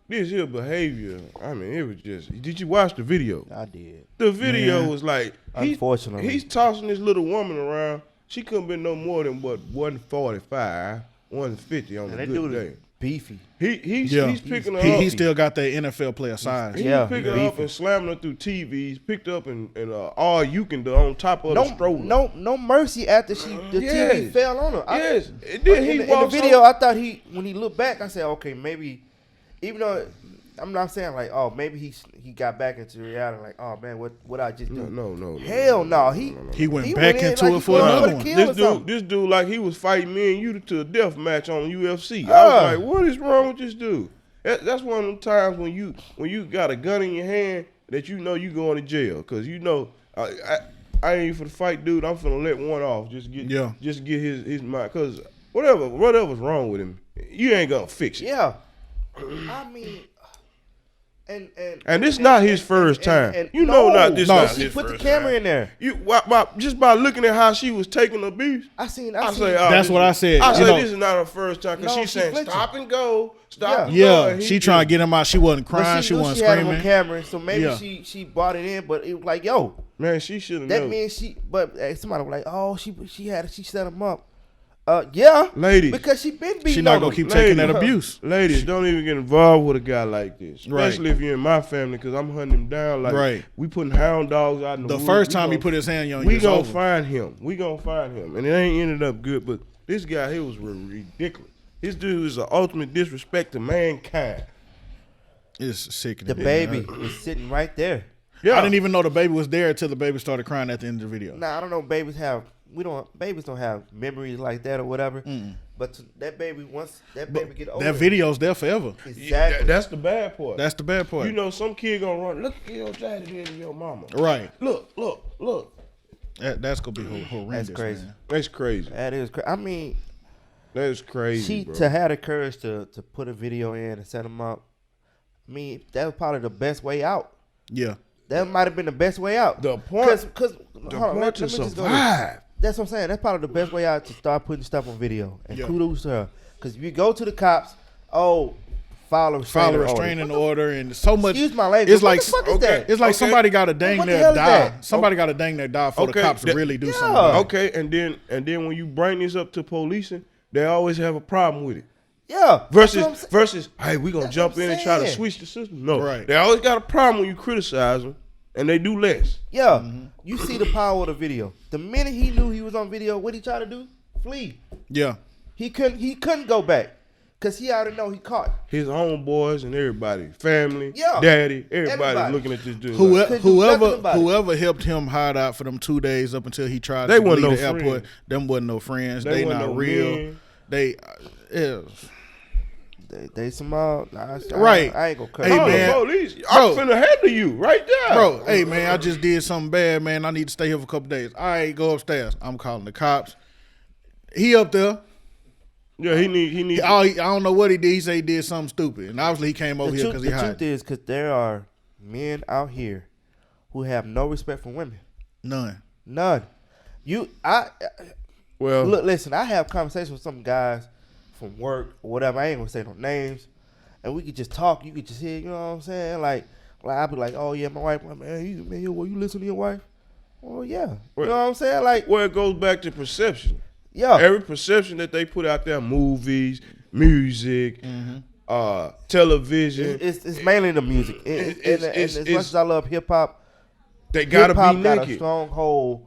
this here behavior, I mean, it was just. Did you watch the video? I did. The video Man. was like, Unfortunately. he's tossing this little woman around. She couldn't be no more than 145, 150 on And the that good dude day. is beefy. He's picking her up. He still got that NFL player size. He Yeah, picked her beefy. up and slamming her through TVs. Picked up and all you can do on top of the stroller. No mercy after the Yes. TV fell on her. Yes. But Then in he the walks video, up- I thought when he looked back, I said, okay, maybe, even though I'm not saying like, oh, maybe he got back into reality, like, oh man, what I just do? No. Hell no. He went back in into like it he for was another gonna one. kill or something. This dude, like he was fighting me and you to a death match on UFC. I was like, what is wrong with this dude? That's one of them times when you got a gun in your hand that you know you going to jail because I ain't for the fight, dude. I'm finna let one off just get his mind because whatever's wrong with him, you ain't gonna fix it. Yeah. I mean, And this not his first time. You know, not this. Not she his put the first camera time. in there. Just by looking at how she was taking abuse. I seen. That's what I said. I said this is not her first time because she's saying flinching. stop and go, stop and go. Yeah, and she trying to get him out. She wasn't crying. She wasn't had him screaming. on camera, so maybe she brought it in, but it was like, yo, man, she should have. that means somebody was like, oh, she set him up. Yeah, ladies, because she been beating. She not gonna keep taking that abuse. Ladies, don't even get involved with a guy like this, especially Right. if you're in my family, because I'm hunting him down. Like Right. we putting hound dogs out in the The woods. first time he put his hand on you, we it's gonna over. find him. We gonna find him, and it ain't ended up good. But this guy here was ridiculous. This dude is an ultimate disrespect to mankind. It's sickening. The baby was sitting right there. Yeah, I didn't even know the baby was there until the baby started crying at the end of the video. Now I don't know. Babies don't have memories like that or whatever. But that baby, once that baby get older, That video's there forever. exactly. that's the bad part. That's the bad part. You know, some kid gonna run. Look at your daddy and your mama. Right. Look. That's gonna be horrendous. That's crazy. Man. That's crazy. That is crazy. I mean, That's crazy, she bro. to have the courage to put a video in and set him up. I mean, that was probably the best way out. Yeah. That might have been the best way out. The point- because point to survive. That's what I'm saying. That's probably the best way out to start putting stuff on video. And Yeah. kudos to her. Because if you go to the cops, file a restraining order and so much. Excuse my language. It's What like the fuck is that? it's like Okay. somebody got to dang What the near hell is die. that? Somebody got to dang near die for the Okay, cops to that- really do Yeah. something. About it. Okay, and then when you bring this up to policing, they always have a problem with it. Yeah. that's what I'm saying. Versus, hey, we gonna That's jump what in I'm and try to saying. switch the system. No, Right. They always got a problem when you criticize them, and they do less. Yeah. You see the power of the video. The minute he knew he was on video, what he tried to do? Flee. Yeah. He couldn't go back. Because he already know he caught. His homeboys and everybody, family, Yeah. daddy, everybody Everybody. looking at this dude. Whoever like, Couldn't do nothing about it. whoever helped him hide out for them 2 days up until he tried They to wasn't leave no the airport, friends. them wasn't no friends. They They wasn't not no real. men. They They some I Right. ain't gonna cut Hey, it. call man. the police. Bro. I'm finna handle you right there, bro, hey man, I just did something bad, man. I need to stay here for a couple days. All right, go upstairs. I'm calling the cops. He up there. Yeah, he need. I don't know what he did. He said he did something stupid, and obviously he came over The here truth, because he the truth hot. is, because there are men out here who have no respect for women. None. None. Well, Look, listen. I have conversations with some guys from work or whatever. I ain't gonna say no names, and we could just talk. You could just hear. You know what I'm saying? Like I'll be like, oh yeah, my wife. Man, you listen to your wife? Oh yeah. You know what I'm saying? Like, well, it goes back to perception. yeah. Every perception that they put out there, movies, music, television, It's mainly the music. And as much as I love hip hop, they gotta hip-hop be got a naked. strong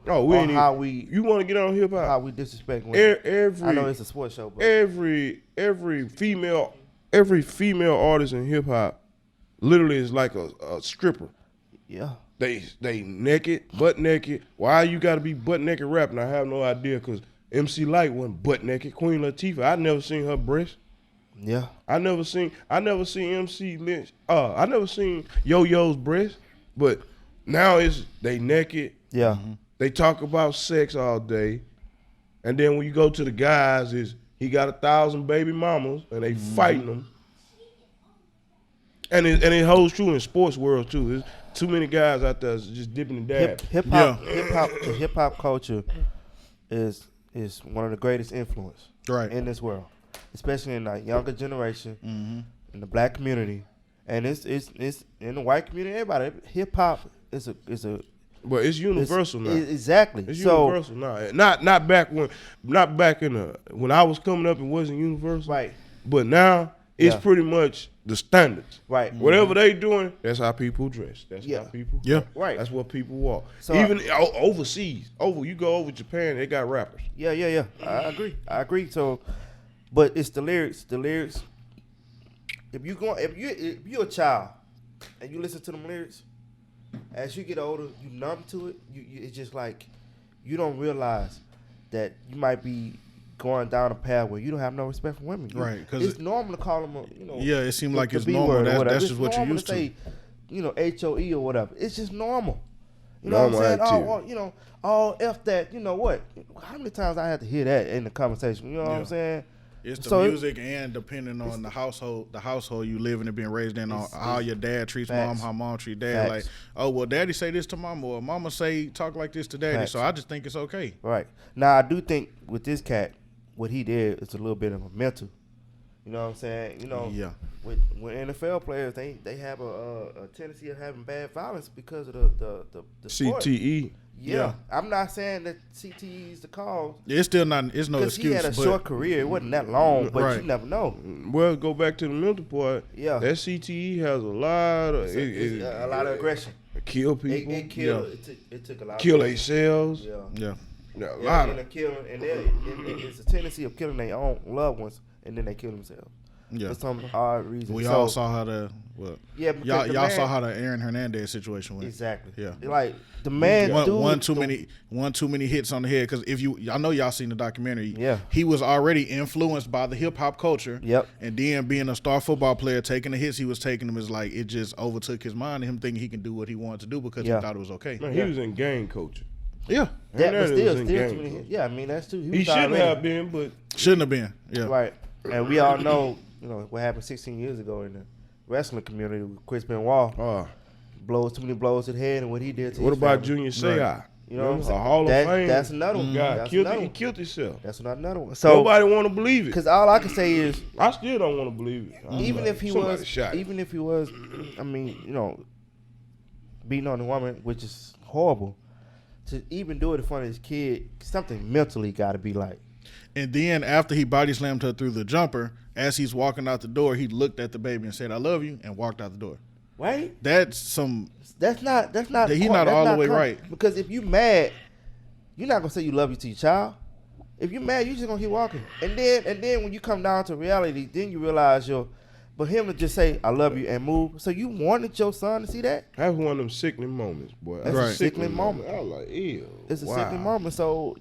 No, we on ain't how even- we You want to get on hip hop? disrespect women. Every I know it's a sports show, but every female artist in hip hop literally is like a stripper. yeah. They naked, butt naked. Why you got to be butt naked rapping? I have no idea because MC Light wasn't butt naked. Queen Latifah, I never seen her breast. Yeah. I never seen MC Lynch. I never seen Yo-Yo's breast. But now they naked. Yeah. They talk about sex all day, and then when you go to the guys, he got 1,000 baby mamas, and they fighting them. And it holds true in sports world too. There's too many guys out there just dipping and dabbing. The hip hop culture is one of the greatest influence Right. in this world, especially in the younger generation, in the black community, and it's in the white community. Everybody, hip hop is a But it's universal now. Exactly. It's so, universal now. Not back when I was coming up, it wasn't universal. Right. But now it's Yeah. pretty much the standards. Right. Whatever they doing, that's how people dress. That's Yeah. how people. Yeah. Right. That's what people walk. So Even overseas, you go over Japan, they got rappers. Yeah. I agree. So, but it's the lyrics. The lyrics. If you're a child and you listen to them lyrics, as you get older, you numb to it. It's just like you don't realize that you might be going down a path where you don't have no respect for women. Right, 'cause it's normal to call them Yeah, it seemed like the it's B normal. word or whatever. That's It's just what you're normal used to. say, HOE or whatever. It's just normal. You know Normal what I'm saying? activity. Oh, F that. You know what? How many times I had to hear that in the conversation? You know what I'm saying? It's the So music and depending on the household you live in and being raised in, on how your dad treats mom, how mom treats dad. Facts. Like, oh well, daddy say this to mama, or mama say talk like this to daddy. Facts. So I just think it's okay. Right. Now I do think with this cat, what he did is a little bit of a mental. You know what I'm saying? You know, Yeah. When NFL players, they have a tendency of having bad violence because of the sport. CTE. Yeah. I'm not saying that CTE is the cause. It's still not. It's no Because excuse. he had a but short career. It wasn't that long, but Right. you never know. Well, go back to the mental part. Yeah. That CTE has a lot of It's a lot of aggression. kill people, It killed. It took a lot. kill of themselves. Yeah. yeah. Yeah, a Yeah, lot and of. it's a tendency of killing their own loved ones, and then they kill themselves Yeah. for some odd reason. We So, all saw how the yeah, because y'all the y'all man, saw how the Aaron Hernandez situation went. exactly. Yeah. Like the man, One too many hits on the head. Because I know y'all seen the documentary. Yeah. He was already influenced by the hip hop culture. Yep. And then being a star football player, taking the hits he was taking them is like it just overtook his mind and him thinking he can do what he wanted to do because he thought it was okay. Man, he was in gang coaching. Yeah. That, but Hernandez still was in too gang many. coaching. Yeah, I mean that's too. He was shouldn't already- have been, but Shouldn't have been. Yeah. Right. And we all know, what happened 16 years ago in the wrestling community with Chris Benoit. Too many blows to the head, and what he did to what his about family. Junior Seau? You know what I'm A saying? Hall of Fame. That's another one. guy That's killed another he one. killed himself. That's another one. So Nobody want to believe it. because all I can say is, I still don't want to believe it. even if he Somebody was, shot him. even if he was, I mean, beating on the woman, which is horrible, to even do it in front of his kid, something mentally got to be like. And then after he body slammed her through the jumper, as he's walking out the door, he looked at the baby and said, "I love you," and walked out the door. Right? That's some. That's not. He's not all the way right. Because if you mad, you're not gonna say you love you to your child. If you mad, you just gonna keep walking. And then when you come down to reality, then you realize but him to just say I love you and move. So you wanted your son to see that? That's one of them sickening moments, boy. That's a sickening moment. I was like, ew. It's a wow. sickening moment. So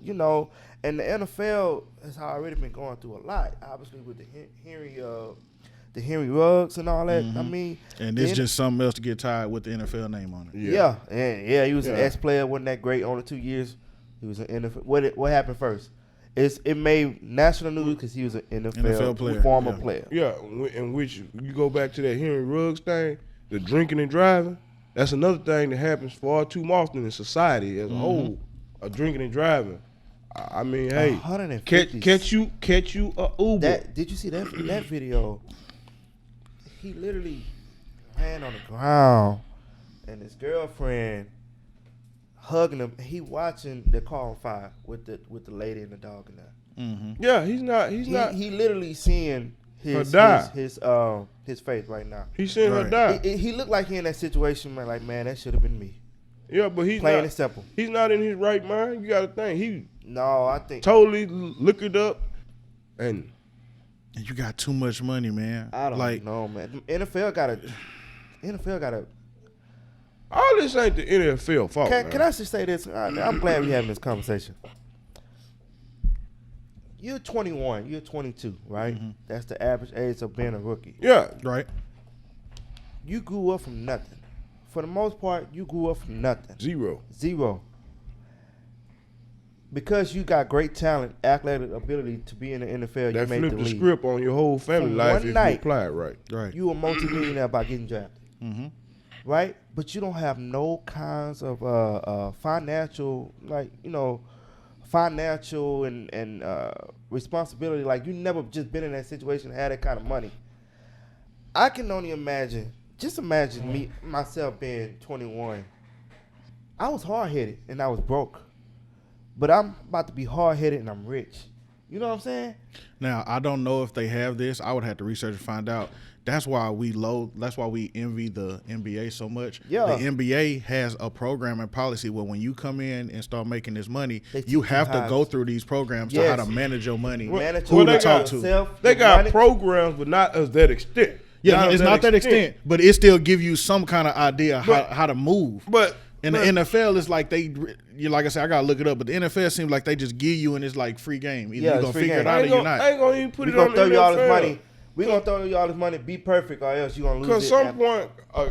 and the NFL has already been going through a lot, obviously with the Henry Ruggs and all that. I mean, And it's just something else to get tied with the NFL name on it. Yeah, and he was an ex-player, wasn't that great? Only 2 years, he was an NFL. What happened first? It made national news because he was an NFL player, former player. Yeah, in which you go back to that Henry Ruggs thing, the drinking and driving. That's another thing that happens far too often in society as a whole. Drinking and driving. I mean, hey, 150. catch you a Uber. Did you see that video? He literally ran on the ground, and his girlfriend hugging him. He watching the car on fire with the lady and the dog in there. Yeah, he's not. He literally seeing his face right now. He's seeing her die. He looked like he in that situation, man. Like, man, that should have been me. Yeah, but he's Plain not. and simple. He's not in his right mind. You got to think he I think totally liquored up, and And you got too much money, man. I don't know, man. NFL gotta. all this ain't the NFL fault. Can I just say this? I'm glad we're having this conversation. You're 21. You're 22, right? That's the average age of being a rookie. Yeah, Right. You grew up from nothing. For the most part, you grew up from nothing. Zero. Because you got great talent, athletic ability to be in the NFL, that you made flipped the the league. script on your whole family From life one if you night. apply it right. Right. You a multimillionaire by getting drafted. Right? But you don't have no kinds of financial, financial and responsibility. Like, you never just been in that situation and had that kind of money. I can only imagine, myself being 21. I was hard-headed and I was broke. But I'm about to be hard-headed and I'm rich. You know what I'm saying? Now, I don't know if they have this. I would have to research and find out. That's why we envy the NBA so much. Yeah. The NBA has a program and policy where when you come in and start making this money, They teach you you have to how go to- through these programs to Yes. how to manage your money. Manage Who your to money, talk to. They got money. programs, but not as that extent. Yeah, it's not that extent, but it still give you some kind of idea But- how to move. But In the NFL, it's like like I said, I gotta look it up. But the NFL seems like they just give you and it's like free game. Either Yeah, you're it's gonna free figure game. it I out or ain't you're gonna, not. I ain't gonna even put We it on gonna the throw you all this NFL. money. We gonna throw you all this money. Be perfect, or else you gonna lose it. Because some point,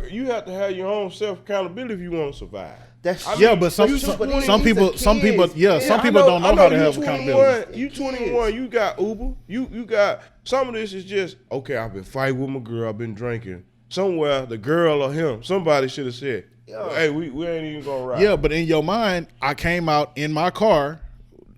you have to have your own self accountability if you want to survive. but some people don't know how to have accountability. You 21, you got Uber. You got some of this is just okay. I've been fighting with my girl. I've been drinking. Somewhere the girl or him, somebody should have said, "Hey, we ain't even gonna ride." Yeah, but in your mind, I came out in my car.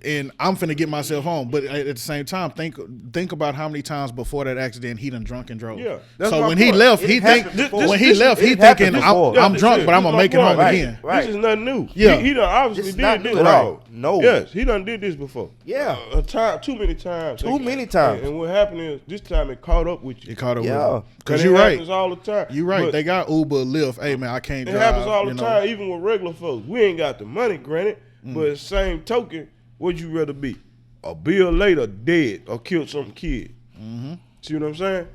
And I'm finna get myself home, but at the same time, think about how many times before that accident he done drunk and drove. Yeah, so when he left, he thinking I'm drunk, but I'm gonna make it home again. Right. This is nothing new. Yeah, he done obviously did this. Right. No. Yes, he done did this before. Yeah, too many times. And what happened is this time it caught up with you. It caught up with you. Because you're right. It happens all the time. You're right. But they got Uber, Lyft. Hey man, I can't drive. It happens all the time, even with regular folks. We ain't got the money, granted, but the same token. Would you rather be a bill later dead or killed some kid? Mm-hmm. See what I'm saying?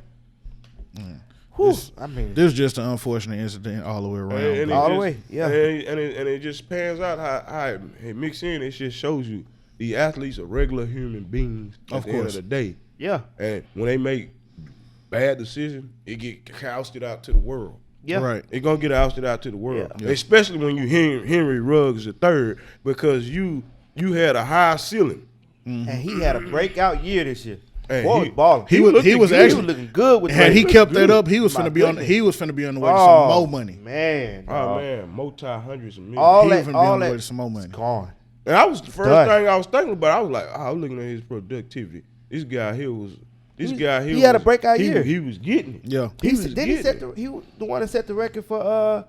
This is just an unfortunate incident all the way around. All the way, yeah. And it just pans out how it mixes in. It just shows you the athletes are regular human beings at the end of the day. Yeah. And when they make bad decisions, it get ousted out to the world. Yeah. Right. It's going to get ousted out to the world. Yeah. Especially when you Henry Ruggs III because you had a high ceiling. Mm-hmm. And he had a breakout year this year. Hey, Boy, balling. He was actually looking good with had he kept that up, he was finna be on the way to some more money. Man. Multi-hundreds of millions. He was finna be on the way to some more money. Gone. And that was the first thing I was thinking about. I was like, I was looking at his productivity. This guy here was he had a breakout year. He was getting it. Yeah. He was the one that set the record for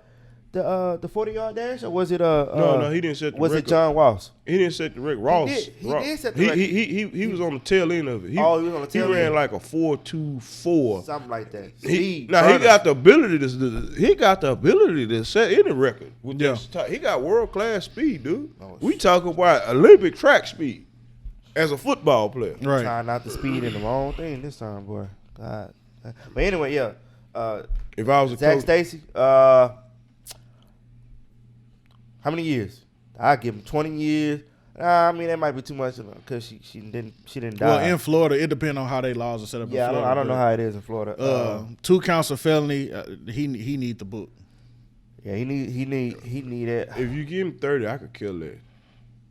the 40-yard dash, or was it no, he didn't set the record. Was it John Ross? He didn't set the record. Ross. He did set the record. He was on the tail end of it. He was on the tail end. He ran like a 4.24. Something like that. He got the ability to set any record. With this he got world-class speed, dude. We talking about Olympic track speed as a football player. Right. Trying not to speed in the wrong thing this time, boy. God. But anyway, yeah. If I was a Zac coach, Stacy, how many years? I give him 20 years. I mean, that might be too much because she didn't die. Well, in Florida, it depends on how they laws are set up. Yeah, in Florida, I don't know how it is in Florida. 2 counts of felony. He need the book. Yeah, he need it. if you give him 30, I could kill that.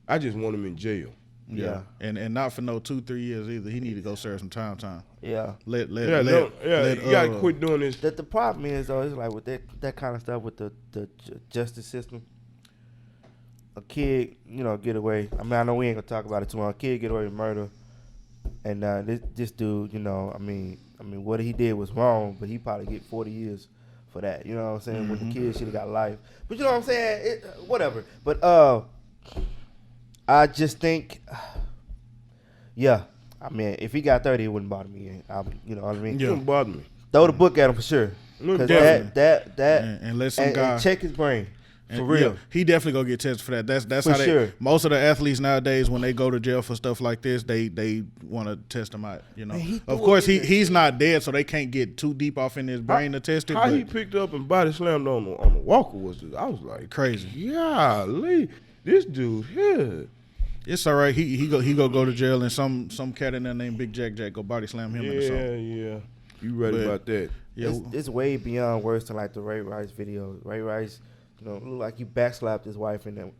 I just want him in jail. Yeah. And not for no 2-3 years either. He need to go serve some time. Yeah. You gotta quit doing this. The problem is though, it's like with that kind of stuff with the justice system. A kid, get away. I mean, I know we ain't gonna talk about it too long. A kid get away with murder, and this dude, I mean, what he did was wrong, but he probably get 40 years for that. You know what I'm saying? When the kid should have got life. But you know what I'm saying? Whatever. But I just think, yeah. I mean, if he got 30, it wouldn't bother me. You know what I mean? It wouldn't bother me. Throw the book at him for sure. Because that and let some guy check his brain. For real. Yeah, he definitely gonna get tested for that. That's for how sure. Most of the athletes nowadays, when they go to jail for stuff like this, they want to test them out. Man, of course, he's not dead, so they can't get too deep off in his brain to test it. How he picked up and body slammed on the walker I was like crazy. Golly, this dude here. It's all right. He go to jail, and some cat in there named Big Jack go body slam him. Yeah. You right about that. Yeah, it's way beyond worse than like the Ray Rice video. Ray Rice. Look like he backslapped his wife in the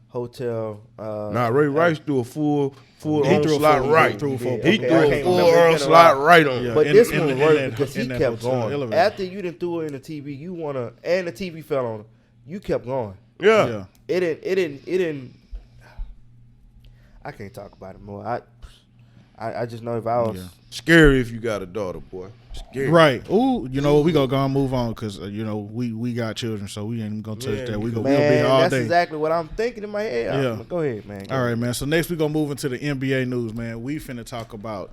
hotel. Ray Rice threw a full on slot right. He threw a full on slot right on. Yeah. But this one worked because he kept going. Elevator. After you didn't threw it in the TV, and the TV fell on him. You kept going. Yeah. It didn't. I can't talk about it more. I just know if I was scary if you got a daughter, boy. Scary. Right. Ooh, we gonna go and move on because we got children, so we ain't gonna touch that. We'll be here all day. That's exactly what I'm thinking in my head. Yeah. Go ahead, man. All right, man. So next we gonna move into the NBA news, man. We finna talk about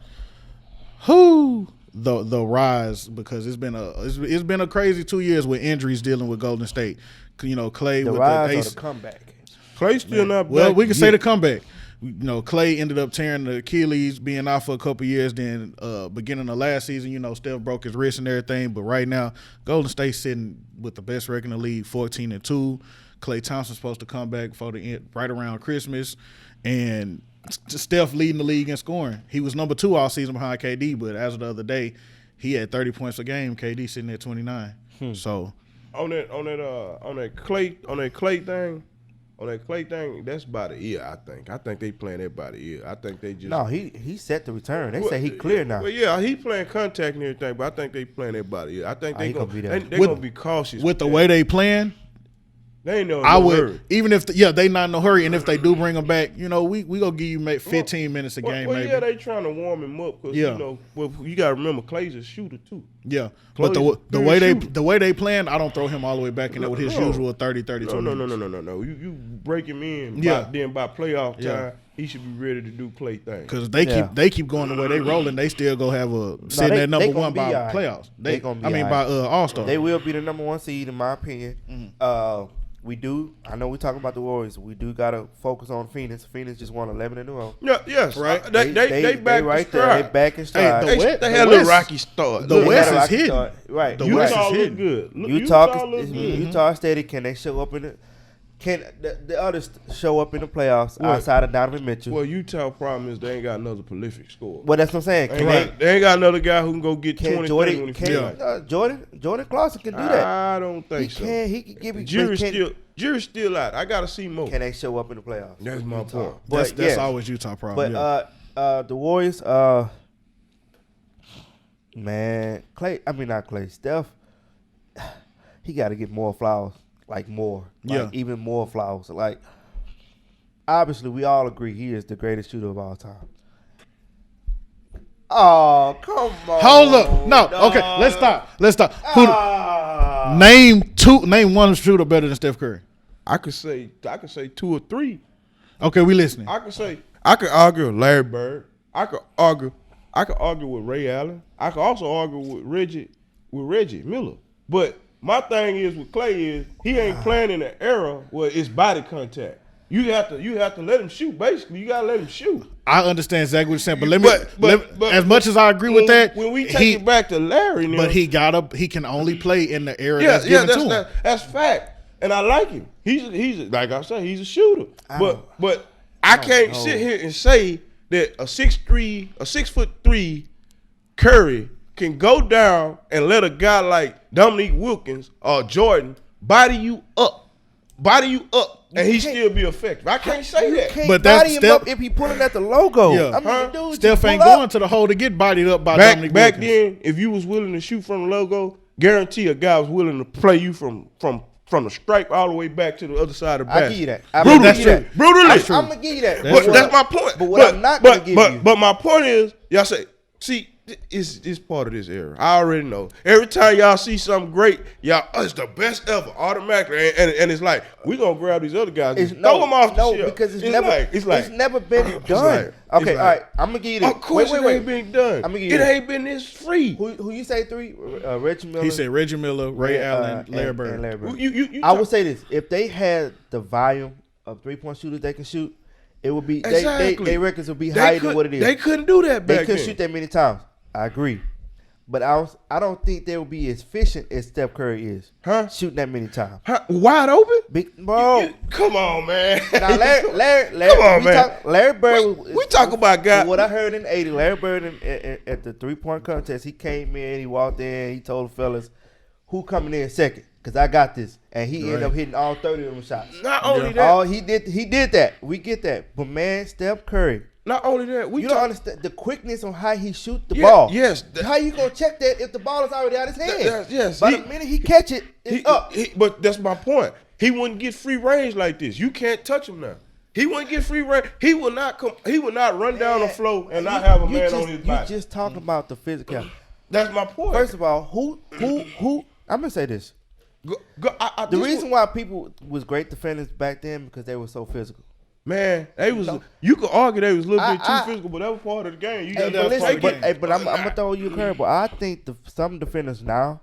the rise because it's been a crazy 2 years with injuries dealing with Golden State. Clay the with rise the or ace. the comeback. Clay still not back. Well, we can say the comeback. Clay ended up tearing the Achilles, being out for a couple years. Then beginning of last season, Steph broke his wrist and everything. But right now, Golden State's sitting with the best record in the league, 14-2. Klay Thompson's supposed to come back for the end, right around Christmas, and Steph leading the league in scoring. He was number 2 all season behind KD, but as of the other day, he had 30 points a game. KD sitting at 29. So on that Clay thing, that's about a year. I think they playing that about a year. I think they just No, he set the return. They say he clear now. Well, yeah, he playing contact and everything, but I think they playing that about a year. I think they he gonna gonna be there. they gonna be cautious with the way they playing. They ain't no I would hurry. even if they not in no hurry, and if they do bring him back, we gonna give you 15 minutes a game. Well, maybe. yeah, they trying to warm him up because you gotta remember Clay's a shooter too. Yeah, Chloe's but the shooter. way they playing, I don't throw him all the way back in there with his usual 30, 32 No. minutes. No. You break him in. Then by playoff time, he should be ready to do Clay things. Because they keep going the way they rolling, they still go have sitting at number one by playoffs. They gonna be by All-Star. They will be the number 1 seed in my opinion. Mm-hmm. We do. I know we're talking about the Warriors. We do gotta focus on Phoenix. Phoenix just won 11 in a row. Yeah, yes, right. They back right there. there. They back in stride. They had a little rocky start. The West is hidden. Right. The West Utah is look hidden. good. Utah steady. Can they show up in it? Can the others show up in the playoffs outside of Donovan Mitchell? Well, Utah problem is they ain't got another prolific scorer. Well, that's what I'm saying. They ain't got another guy who can go get 20 Jordan, when he feel like. Jordan Clarkson can do that. I don't think so. He can give you. Jury's still out. I gotta see more. Can they show up in the playoffs? That's my point. But That's always Utah problem. But the Warriors, man, Steph, he got to get more flowers, even more flowers. Like, obviously, we all agree he is the greatest shooter of all time. Oh, come on! Hold up, no, okay, let's stop. Name one shooter better than Steph Curry. I could say 2 or 3. Okay, we listening. I could argue with Larry Bird. I could argue with Ray Allen. I could also argue with Reggie Miller. But my thing is with Clay is he ain't playing in an era where it's body contact. You have to let him shoot. Basically, you gotta let him shoot. I understand exactly what you're saying, but as much as I agree with that, when we take it back to Larry, now, but he can only play in the era that's given to him. That's fact, and I like him. He's like I said, he's a shooter. But I can't sit here and say that a 6'3" Curry can go down and let a guy like Dominique Wilkins or Jordan body you up, and he still be effective. I can't say that. But that's him up if he pulling at the logo. Yeah. Steph ain't going to the hole to get bodied up by Dominique Wilkins. Back then, if you was willing to shoot from the logo, guarantee a guy was willing to play you from the stripe all the way back to the other side of the basket. I give you that. Brutally. I'm gonna give you that. That's my point. But what I'm not gonna give you. But my point is, y'all say, see, it's part of this era. I already know. Every time y'all see something great, it's the best ever automatically, and it's like we gonna grab these other guys and throw them off the shelf. Because it's never been done. All right, I'm gonna give you this. Of course, it ain't been done. I'm gonna give you it ain't been this free. Who you say 3? Reggie Miller. He said Reggie Miller, Ray Allen, Larry Bird. I would say this: if they had the volume of 3-point shooters they can shoot, it would be their records would be higher than what it is. They couldn't do that back then. They couldn't shoot that many times. I agree. But I don't think they will be as efficient as Steph Curry is. Shooting that many times. Wide open? Bro. Come on, man. Now, Larry, come on, man. Larry Bird. We talk about guys. What I heard in the 80s, Larry Bird at the 3-point contest, he came in, he walked in, he told the fellas, who coming in second? Because I got this. And he ended up hitting all 30 of them shots. Not only that. He did that. We get that. But, man, Steph Curry. Not only that, you don't understand the quickness on how he shoot the ball. Yes. How you gonna check that if the ball is already out his hand? Yes. By the minute he catch it, it's up. But that's my point. He wouldn't get free range like this. You can't touch him now. He wouldn't get free range. He would not come. He would not run down the floor and not have a man on his back. You just talking about the physical. That's my point. First of all, who? I'm gonna say this. The reason why people was great defenders back then because they were so physical. Man, they was. You could argue they was a little bit too physical, but that was part of the game. But I'm gonna throw you a curveball. I think some defenders now,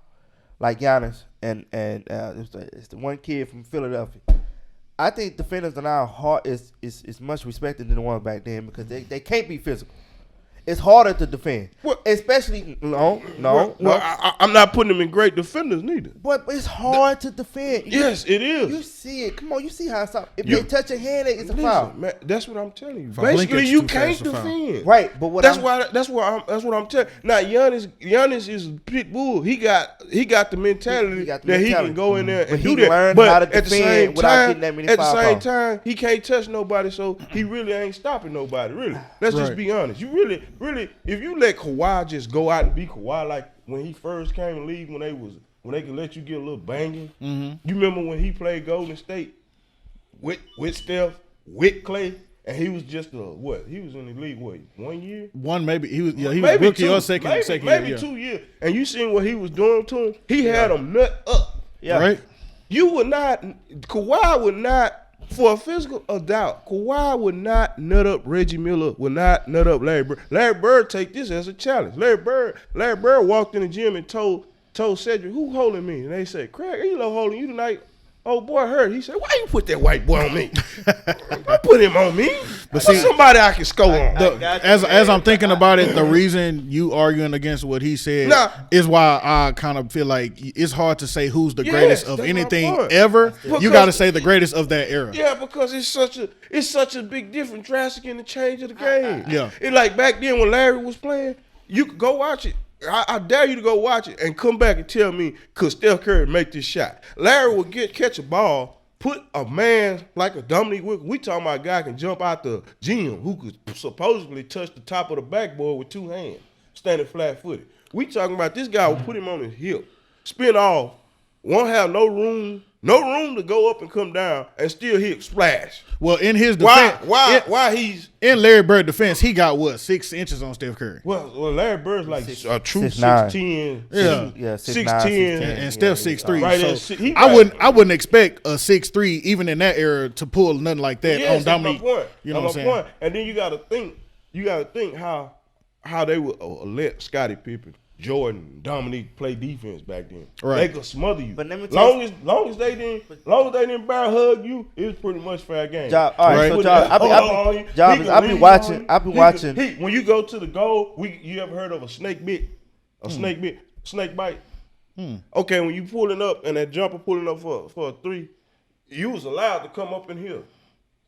like Giannis and it's the one kid from Philadelphia. I think defenders now is much respected than the ones back then because they can't be physical. it's harder to defend. Well, Especially no. I'm not putting them in great defenders neither. But it's hard to defend. Yes, it is. You see it. Come on, you see how it's up. If they touch a hand, it's a foul. Man, that's what I'm telling you. If I blink at Basically, you you too can't fast, it's a foul. defend. Right, but That's what I'm telling. Now Giannis is a pit bull. He got the mentality got the that he mentality. can go in there But and he do that. learned But how to at the defend same without time, getting that many at the foul same calls. time, he can't touch nobody, so he really ain't stopping nobody. Really, let's just Right. be honest. You really, if you let Kawhi just go out and be Kawhi like when he first came in the league, when they could let you get a little banging. You remember when he played Golden State with Steph, with Clay, and he was just what? He was in the league 1 year? One maybe he was Maybe rookie two, or second maybe year. 2 years. And you seen what he was doing to him? He had him nut up. Yeah. Right? You would not, Kawhi would not, for a physical doubt, Kawhi would not nut up Reggie Miller, would not nut up Larry Bird. Larry Bird take this as a challenge. Larry Bird walked in the gym and told Cedric, who holding me? And they said, Craig, Elo holding you tonight. Oh boy hurt. He said, why you put that white boy on me? Don't put him on me. But see, somebody I can score on. As I'm thinking about it, the reason you arguing against what he said is why I kind of feel like it's hard to say who's the greatest of that's my anything point. ever. Because- You got to say the greatest of that era. Yeah, because it's such a big difference, drastic in the change of the game. Yeah. It like back then when Larry was playing, you could go watch it. I dare you to go watch it and come back and tell me could Steph Curry make this shot. Larry would catch a ball, put a man like a Dominique Wilkins. We talking about a guy can jump out the gym who could supposedly touch the top of the backboard with 2 hands, standing flat footed. We talking about this guy would put him on his hip, spin off, won't have no room to go up and come down and still hit splash. Well, in his defense, Why he's in Larry Bird defense, he got what 6 inches on Steph Curry, well Larry Bird's like a true 6'9". 6'10". Yeah. 6'10". and Steph 6'3". Right there, So he I right. wouldn't expect a 6'3" even in that era to pull nothing like that Yes, on that's my Dominique. point. You know That's what I'm my saying? point. And then you got to think how they would let Scottie Pippen, Jordan, Dominique play defense back then. Right. They could smother you. But let me tell you- long as they didn't bear hug you, it was pretty much fair game. All right, so I be watching. When you go to the goal, you ever heard of a snake bit? Snake bite. Okay, when you pulling up and that jumper pulling up for a 3, you was allowed to come up in here,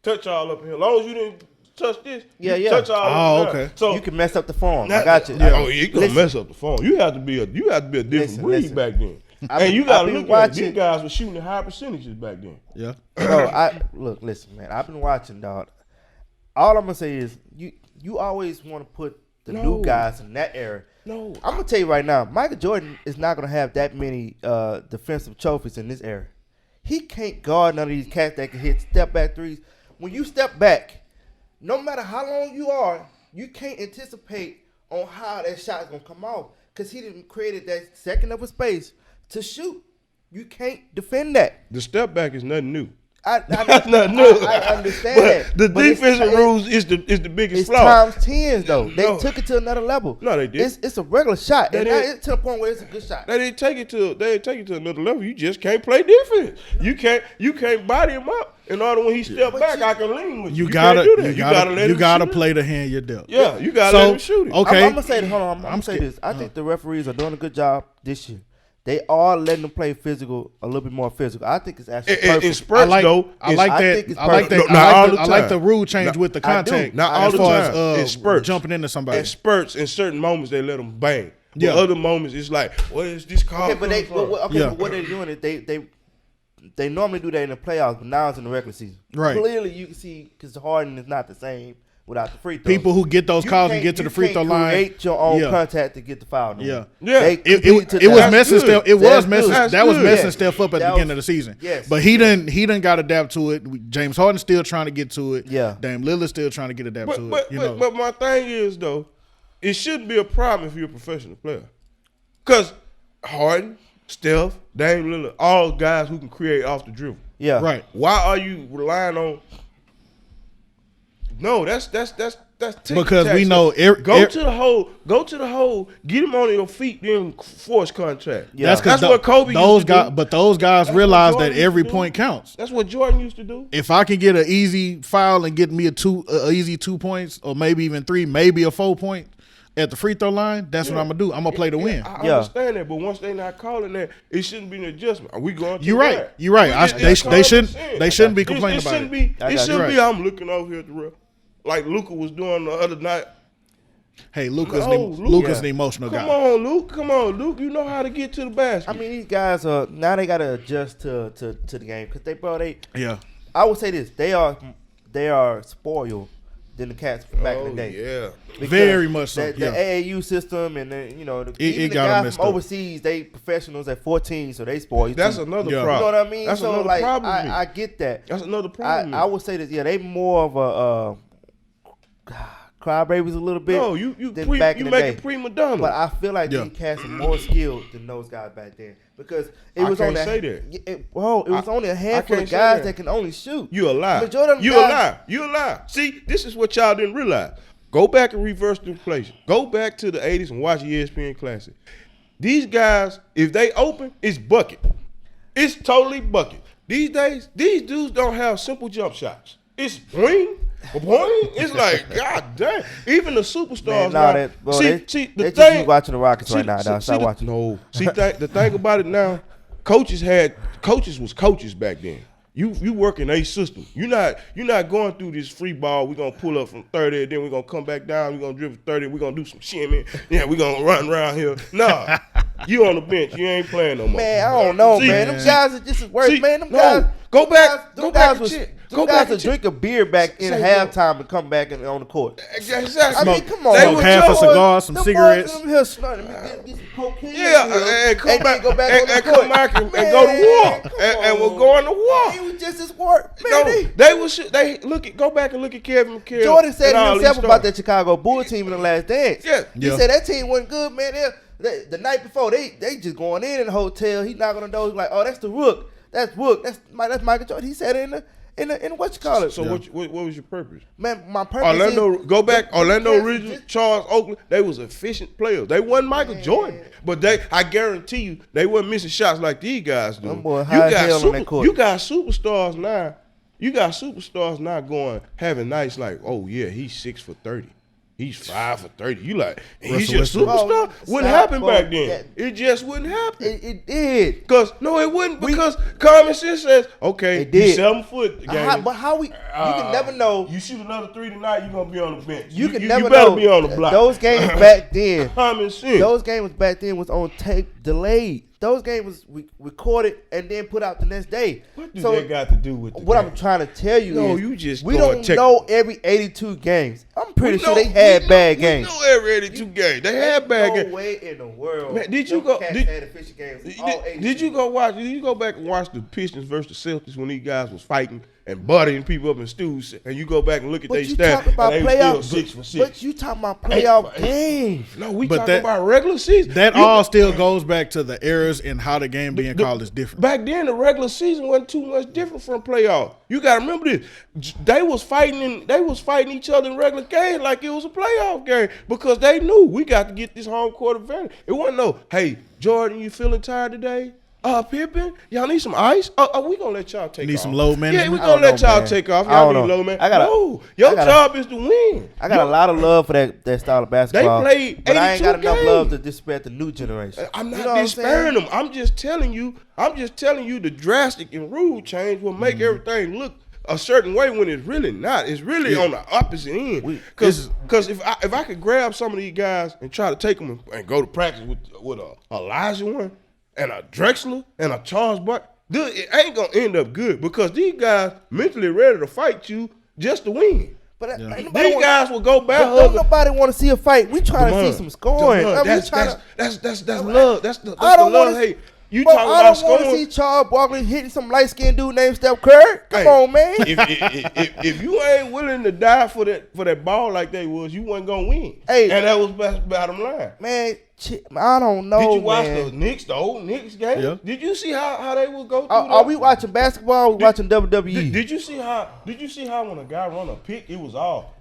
touch all up in here. As long as you didn't touch this, you touch all up in okay. So You can mess up the form. I got you. Oh, you gonna mess up the phone. You have to be a different breed back then. And you gotta look at it. These guys were shooting high percentages back then. Yeah. Bro, listen, man. I've been watching, dog. All I'm gonna say is you always want to put the new guys in that era. No, I'm gonna tell you right now, Michael Jordan is not gonna have that many defensive trophies in this era. He can't guard none of these cats that can hit step back threes. When you step back, no matter how long you are, you can't anticipate on how that shot is gonna come off because he didn't create that second of a space to shoot. You can't defend that. the step back is nothing new. That's nothing new. I understand that. The But it's- defensive rules is the biggest It's flaw. times 10s though. They No. took it to another level. No, they didn't. It's a regular shot, They and now didn't. it's to the point where it's a good shot. They didn't take it to another level. You just can't play defense. You can't body him up. In order when he step back, I can lean with you. You gotta can't do that. you gotta shoot it. play the hand you're dealt. Yeah, you gotta let him shoot it. Okay. I'm gonna say this. Hold on. I'm gonna say this. I think the referees are doing a good job this year. They are letting them play physical, a little bit more physical. I think it's actually perfect. In spurts, I though. like I that. think it's I like that. perfect. Not all the I like time. the rule change with the I do. contact. Not all as the far time. as It's spurts. jumping into somebody. In spurts, in certain moments, they let them bang. But Yeah. other moments, it's like, what is this call? Okay, but they Yeah. but what they're doing is they normally do that in the playoffs, but now it's in the regular season. Right. Clearly, you can see because Harden is not the same without the free throw. People who get those calls and get to the free throw line. Create your own Yeah. contact to get the foul. No Yeah. more. Yeah. They It compete to was that. messing good. Steph. It was That's messing. good. That was That's messing good. Steph up at the That beginning was- of the season. yes. But he didn't got to adapt to it. James Harden still trying to get to it. Yeah. Dame Lillard's still trying to get adapt to it. You know. But my thing is, though, it shouldn't be a problem if you're a professional player. Because Harden, Steph, Dame Lillard, all guys who can create off the dribble. Yeah. Right. Why are you relying on? No, that's Because we know go to the hole, get him on your feet, then force contact. Yeah. That's what Kobe those used to guys, do. but those guys That's realize what that Jordan every used to do. point counts. That's what Jordan used to do. If I can get an easy foul and get me a easy 2 points, or maybe even 3, maybe a 4 point, at the free throw line, that's what I'm gonna do. I'm gonna play to win. I understand that, but once they not calling that, it shouldn't be an adjustment. Are we going to You're right. You're right. They shouldn't be complaining about it. It shouldn't be. I'm looking over here at the real, like Luka was doing the other night. Hey, Luka's an emotional guy. Come on, Luke. You know how to get to the basket. I mean, these guys are now they gotta adjust to the game because they yeah. I would say this: they are spoiled than the cats from back in the day. Yeah, Because very much so. The AAU system and even the got guys from overseas, they professionals at 14, so they spoil you. That's too. another Yeah. problem. You know what I mean? That's so another like, problem. I get that. That's another problem. I would say that they more of a crybabies a little bit. No, you back in the make day. it prima donna. But I feel like these cats are more skilled than those guys back then because it was can't only say that. It was only a handful can't of say guys that. that can only shoot. You a lie. Majority of them You guys- a lie. See, this is what y'all didn't realize. Go back and reverse the inflation. Go back to the 80s and watch ESPN Classic. These guys, if they open, it's bucket. It's totally bucket. These days, these dudes don't have simple jump shots. It's boing, boing. It's like, God damn. Even the superstars now. They just be watching the Rockets right now. Stop watching. No. See, the thing about it now, coaches was coaches back then. You working a system. You're not going through this free ball. We're gonna pull up from 30, then we're gonna come back down. We're gonna dribble 30. We're gonna do some shimmy. Yeah, we're gonna run around here. Nah, you on the bench. You ain't playing no more. Man, I don't know, man. Them guys are just as worse, man. Them guys. Go back and drink a beer back in halftime and come back on the court. Exactly. I mean, come on. Smoke half a cigar, some cigarettes. Get some cocaine. Yeah, and come back and go to war. And we'll go on the war. It was just as work. Go back and look at Kevin McHale. Jordan said and all himself these about stars. that Chicago Bulls team in the last dance. Yeah. He said that team wasn't good, man. The night before, they just going in the hotel. He knocking on the door. He's like, oh, that's the Rook. That's Rook. That's Michael Jordan. He said it in what you call it. So what was your purpose? Man, my purpose Orlando Regional, Charles Oakley, they was efficient players. They wasn't Michael Jordan. But I guarantee you, they wasn't missing shots like these guys do. Them boys high as hell on that court. You got superstars now. You got superstars now having nights like, oh yeah, he's 6 for 30. He's 5 for 30. You like, he's just superstar? Wouldn't happen back then. It just wouldn't happen. It did. No, it wouldn't because common sense says, okay, it did. he's 7 foot. But how you can never know. You shoot another 3 tonight, you're going to be on the bench. You can you never better know. be on the block. Those games back then. Common sense. Those games back then was on tape delayed. Those games was recorded and then put out the next day. What do that got to do with the what game? I'm trying to tell you is you just we don't know every 82 games. I'm pretty sure they had bad games. We know every 82 games. They had bad games. No way in the world. Man, did you go back and watch the Pistons versus the Celtics when these guys was fighting and buttering people up in stews, and you go back and look at their stats, and they still 6 for 6. But you talking about playoff games. No, we talking about regular season. That all still goes back to the errors and how the game being called is different. Back then, the regular season wasn't too much different from playoff. You got to remember this. They was fighting each other in regular games like it was a playoff game because they knew we got to get this home court advantage. It wasn't no, hey, Jordan, you feeling tired today? Pippen, y'all need some ice? We gonna let y'all take off. Need some low management? Yeah, we gonna let y'all take off. Y'all need low man. Your job is to win. I got a lot of love for that style of basketball. They played 82 but I ain't got enough games. love to disrespect the new generation. I'm not despairing them. I'm just telling you the drastic and rule change will make everything look a certain way when it's really not. It's really on the opposite end. Because if I could grab some of these guys and try to take them and go to practice with a Elijah one and a Drexler and a Charles Buck, it ain't gonna end up good because these guys mentally ready to fight you just to win. But these guys will go back. Don't nobody want to see a fight. We trying to see some scoring. That's love. That's the love. Hey, you talking about scoring? I don't want to see Charles Barkley hitting some light skinned dude named Steph Curry. Come on, man. If you ain't willing to die for that ball like they was, you wasn't gonna win. Hey, and that was bottom line. Man, I don't know. Did you watch the old Knicks game? Yeah. Did you see how they would go through Are we watching basketball or we watching WWE? Did you see how when a guy run a pick, it was all.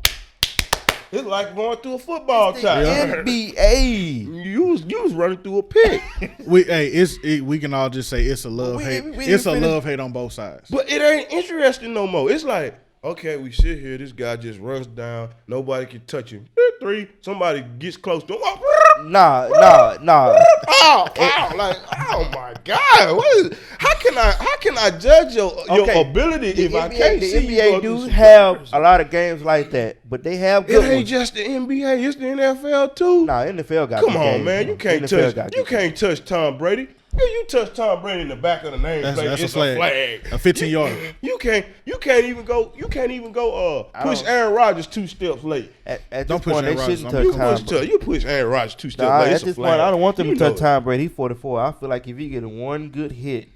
It's like going through a football tie. NBA. You was running through a pick. We can all just say it's a love hate. It's a love hate on both sides. But it ain't interesting no more. It's like Okay, we sit here. This guy just runs down. Nobody can touch him. 3. Somebody gets close to him. Nah. Ow, like, oh my God! How can I judge your ability if I can't the see NBA you? do have a lot of games like that, but they have It good ain't ones. just the NBA; it's the NFL too. Nah, NFL got Come good on, games, man! bro. You can't NFL touch. got You good can't touch Tom Brady. You touch Tom Brady in the back of the nameplate. That's It's a flag. A 15-yard. You can't even go. Push Aaron Rodgers 2 steps late. At Don't this push point, they Aaron Rodgers shouldn't on touch me. Tom Brady. You push Aaron Rodgers 2 steps Nah, late. at It's a this flag. point, I don't want them You to touch know. Tom Brady. He's 44. I feel like if he get one good hit,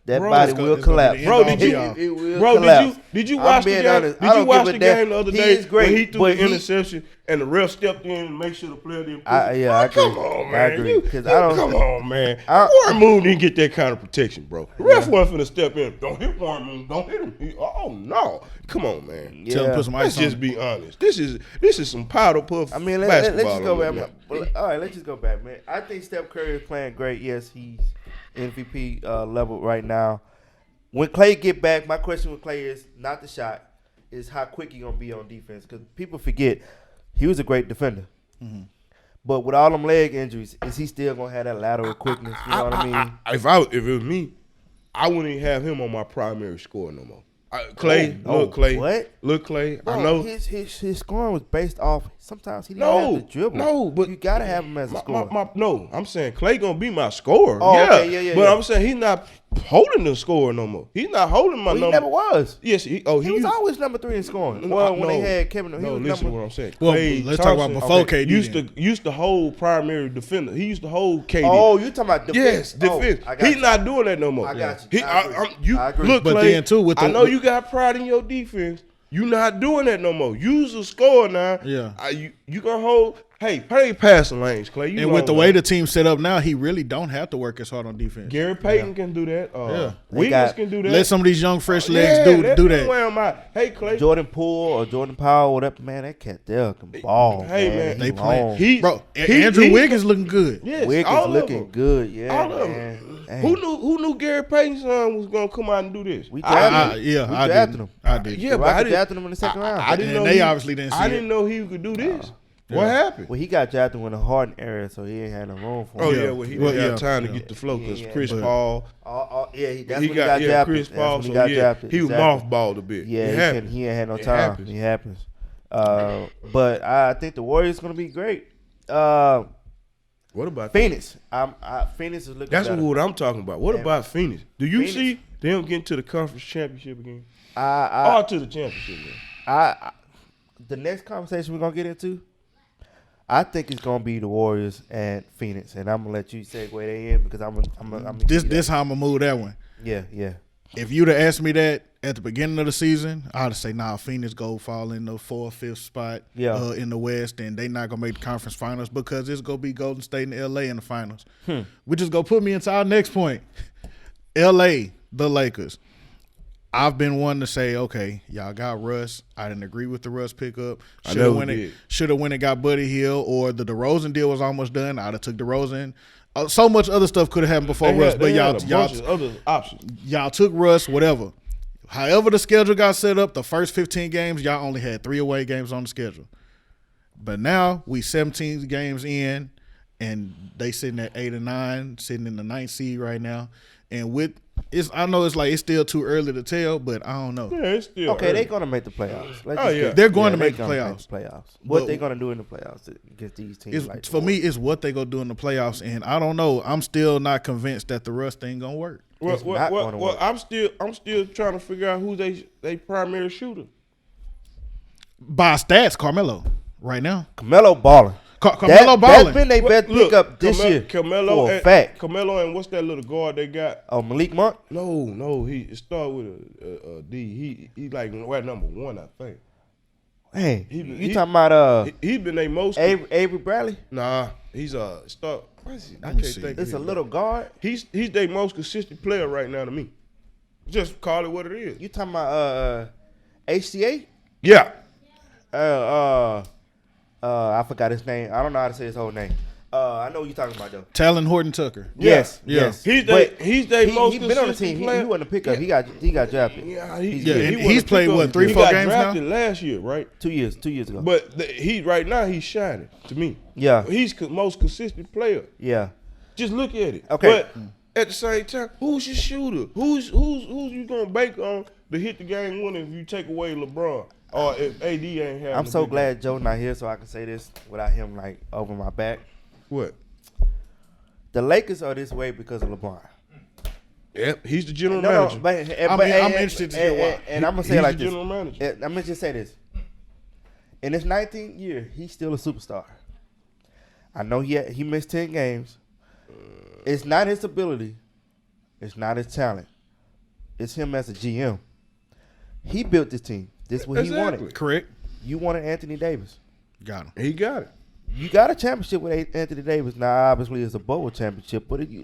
that Bro, body it's will gonna collapse. be the Bro, end did all you, be all. It will bro, collapse. did you I'm watch the being game? honest. I Did you don't watch give the a damn. game the other He day is great, when he threw but the interception and the ref stepped in and make sure the player didn't push it? I agree. Come on, I man. agree. You, 'Cause I don't- come on, man. I- Warren Moon didn't get that kind of protection, bro. The ref wasn't finna step in. Don't hit Warren Moon. Don't hit him. Oh no. Come on, man. Tell him to put some Let's ice on. just be honest. This is some powder puff. I mean, let's just go back. All right, let's just go back, man. I think Steph Curry is playing great. Yes, he's MVP level right now. When Clay get back, my question with Clay is not the shot, is how quick he gonna be on defense. Because people forget he was a great defender, but with all them leg injuries, is he still gonna have that lateral quickness? You know what I mean? If it was me, I wouldn't even have him on my primary score no more. Clay, look, Clay. What? Look, Clay. Bro, I know. his scoring was based off. Sometimes he didn't have to dribble. No, but you gotta have him as a scorer. No, I'm saying Clay gonna be my scorer. Oh, yeah. okay, yeah, But yeah. I'm saying he's not holding the score no more. He's not holding my Well, he number. never was. Yes, He was used- always number 3 in scoring. No, Well, when no. they had Kevin, he No, was listen to number. what I'm saying. Well, Klay let's talk about Thompson, before KD used to hold primary defender. He used to hold KD. Oh, you talking about Yes, defense? defense. Oh, I got He's you. not doing that no more. I got you. I agree. Look, But Clay, then, too, with I the- know you got pride in your defense. You not doing that no more. Use a score now. Yeah. You gonna hold. Hey, play passing lanes, Clay. You And know with the that. way the team's set up now, he really don't have to work as hard on defense. Gary Payton can do that. Yeah. Wiggins can do that. Let some of these young fresh legs Yeah, do let that. them wear 'em out. Hey, Clay. Jordan Poole or Jordan Powell, whatever, man, that cat there can ball. Hey, man, They He playing. long. Bro, Andrew Wiggins looking good. Yes, Wiggins all of looking them. good, yeah. All of man. them. Dang. Who knew Gary Payton's son was gonna come out and do this? We I drafted him. did. We drafted him. I did. Yeah, The but I Rockets didn't. drafted him in the second round. I didn't And know they obviously didn't see I it. didn't know he could do this. What happened? Well, he got drafted in the Harden area, so he ain't had no room for him. Oh Yeah. yeah, well he Well, didn't have yeah, time to yeah. get the flow because Yeah, Chris but- Paul. Yeah, that's He when got he got drafted. Chris That's Paul. when So he got yeah, drafted. he was Exactly. mothballed a bit. Yeah, It he happened. ain't had no It time. happens. It happens. But I think the Warriors gonna be great. What about Phoenix. Phoenix is looking. That's better. what I'm talking about. What Yeah. about Phoenix? Do you Phoenix. see them getting to the conference championship again? I Or to the championship game? the next conversation we're gonna get into, I think it's gonna be the Warriors and Phoenix, and I'm gonna let you segue that in because I'm This how I'm gonna move that one. yeah. If you'd have asked me that at the beginning of the season, I'd have say, nah, Phoenix go fall in the 4th, 5th spot in the West, and they not going to make the conference finals because it's going to be Golden State and L.A. in the finals. Which is going to put me into our next point. L.A., the Lakers. I've been one to say, okay, y'all got Russ. I didn't agree with the Russ pickup. Should have went and got Buddy Hield, or the DeRozan deal was almost done. I'd have took DeRozan. So much other stuff could have happened before Russ, but had a bunch of other options. y'all took Russ, whatever. However the schedule got set up, the first 15 games, y'all only had 3 away games on the schedule. But now we 17 games in, and they sitting at 8 and 9, sitting in the 9th seed right now. And I know it's still too early to tell, but I don't know. Yeah, it's still Okay, early. they're gonna make the playoffs. They're going to make the gonna playoffs. What But- they gonna do in the playoffs against these teams? Like For me, it's what they gonna do in the playoffs, and I don't know. I'm still not convinced that the Russ thing gonna work. It's not gonna work. I'm still trying to figure out who they primary shooter. By stats, Carmelo right now. Carmelo balling. Carmelo That's balling. been their best pickup this year. Carmelo for a fact. Carmelo and what's that little guard they got? Oh, Malik Monk. No, it started with a D. He like right number 1, I think. Hey, He- you he- talking about He been their most. Avery Bradley? Nah, he's start. What is he? I Let me can't see. think. of It's a his little name. guard. He's their most consistent player right now to me. Just call it what it is. You talking about HCA? Yeah. I forgot his name. I don't know how to say his whole name. I know what you're talking about though. Talon Horton Tucker. Yes, Yeah. yes. He's But their most he been on the team. He wasn't a pickup. He got drafted. Yeah, and he's played what 3-4 he got games drafted now. last year, right? 2 years ago. But right now he's shining to me. Yeah. He's most consistent player. Yeah. Just look at it. Okay. But at the same time, who's your shooter? Who's you gonna bank on to hit the game winner if you take away LeBron or if AD ain't having? I'm so glad Joe not here so I can say this without him like over my back. What? The Lakers are this way because of LeBron. Yep, he's the general No, manager. but I'm interested to hear why. And I'm gonna say it like the this. general manager. I'm gonna just say this. In his 19th year, he's still a superstar. I know he missed 10 games. It's not his ability. It's not his talent. It's him as a GM. He built this team. This is what he wanted. Correct. You wanted Anthony Davis. Got him. He got it. You got a championship with Anthony Davis. Now, obviously, it's a bowl championship, but you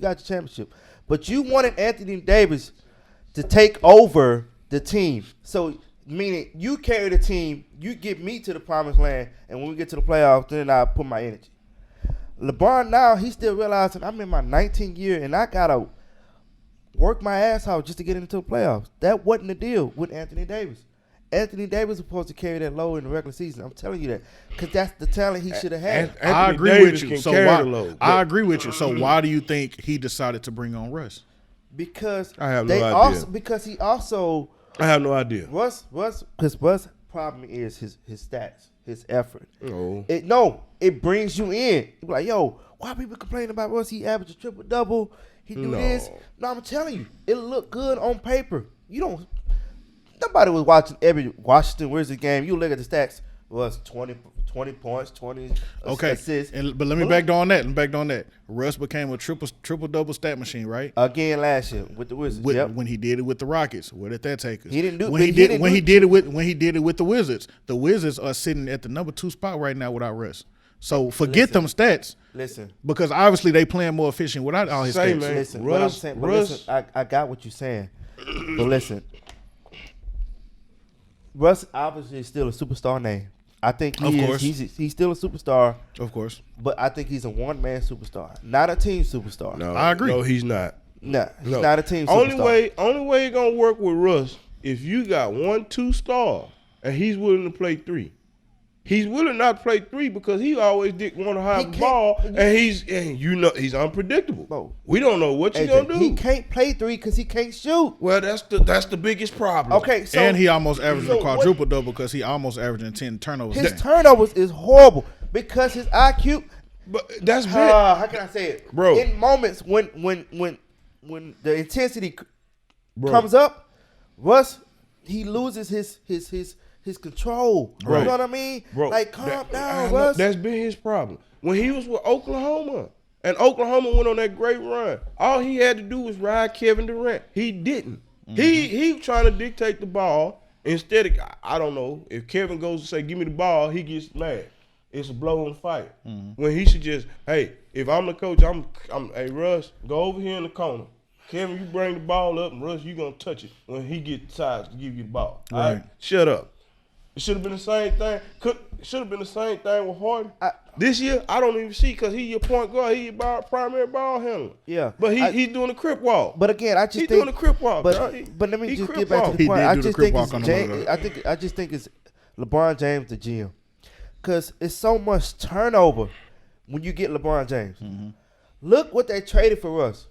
got your championship. But you wanted Anthony Davis to take over the team. So, meaning you carry the team, you get me to the promised land, and when we get to the playoffs, then I put my energy. LeBron now, he's still realizing I'm in my 19th year, and I got to work my ass out just to get into the playoffs. That wasn't the deal with Anthony Davis. Anthony Davis was supposed to carry that load in the regular season. I'm telling you that because that's the talent he should have had. I agree Davis with you. can So carry why? the load. I agree with you. So why do you think he decided to bring on Russ? Because I have no idea. Because he also I have no idea. Russ' problem is his stats, his effort. Oh. It brings you in. You be like, yo, why people complaining about Russ? He averaged a triple double. He do this. No, I'm telling you, it look good on paper. Nobody was watching every Washington Wizards game. You look at the stats. Was 20 points, 20 assists. But let me back down that. Russ became a triple double stat machine, right? Again last year with the Wizards. When he did it with the Rockets, where did that take us? He didn't do when he did it with the Wizards. The Wizards are sitting at the number 2 spot right now without Russ. So forget them stats. Listen, because obviously they playing more efficient without all his stats. Man, listen, Russ, I got what you're saying, but listen, Russ obviously is still a superstar name. I think he is. He's still a superstar. Of course. But I think he's a one-man superstar, not a team superstar. No, I agree. No, he's not. Nah, he's not a team superstar. Only way it's going to work with Russ, if you got 1-2 stars and he's willing to play 3. He's willing not to play 3 because he always want to have the ball, and he's unpredictable. Bro, we don't know what you're gonna do. He can't play 3 because he can't shoot. Well, that's the biggest problem. Okay, so and he almost averaged a quadruple double because he almost averaging 10 turnovers. His turnovers is horrible because his IQ. But that's big. How can I say it, bro? In moments when the intensity comes up, Russ he loses his control. Bro. You know what I mean? Bro, like, calm down, Russ. That's been his problem. When he was with Oklahoma, and Oklahoma went on that great run, all he had to do was ride Kevin Durant. He didn't. Mm-hmm. He trying to dictate the ball. Instead of, I don't know, if Kevin goes to say, give me the ball, he gets mad. It's a blow and fight. Mm-hmm. When he should just, hey, if I'm the coach, hey, Russ, go over here in the corner. Kevin, you bring the ball up, and Russ, you going to touch it when he gets tired to give you the ball. Right. All right? Shut up. It should have been the same thing. Should have been the same thing with Harden. This year, I don't even see because he's your point guard. He's your primary ball handler. Yeah. But he's doing the crip walk. But again, I just think he's doing the crip walk. But let me just get back to the point. I just think it's LeBron James the GM. Because it's so much turnover when you get LeBron James. Mm-hmm. Look what they traded for us.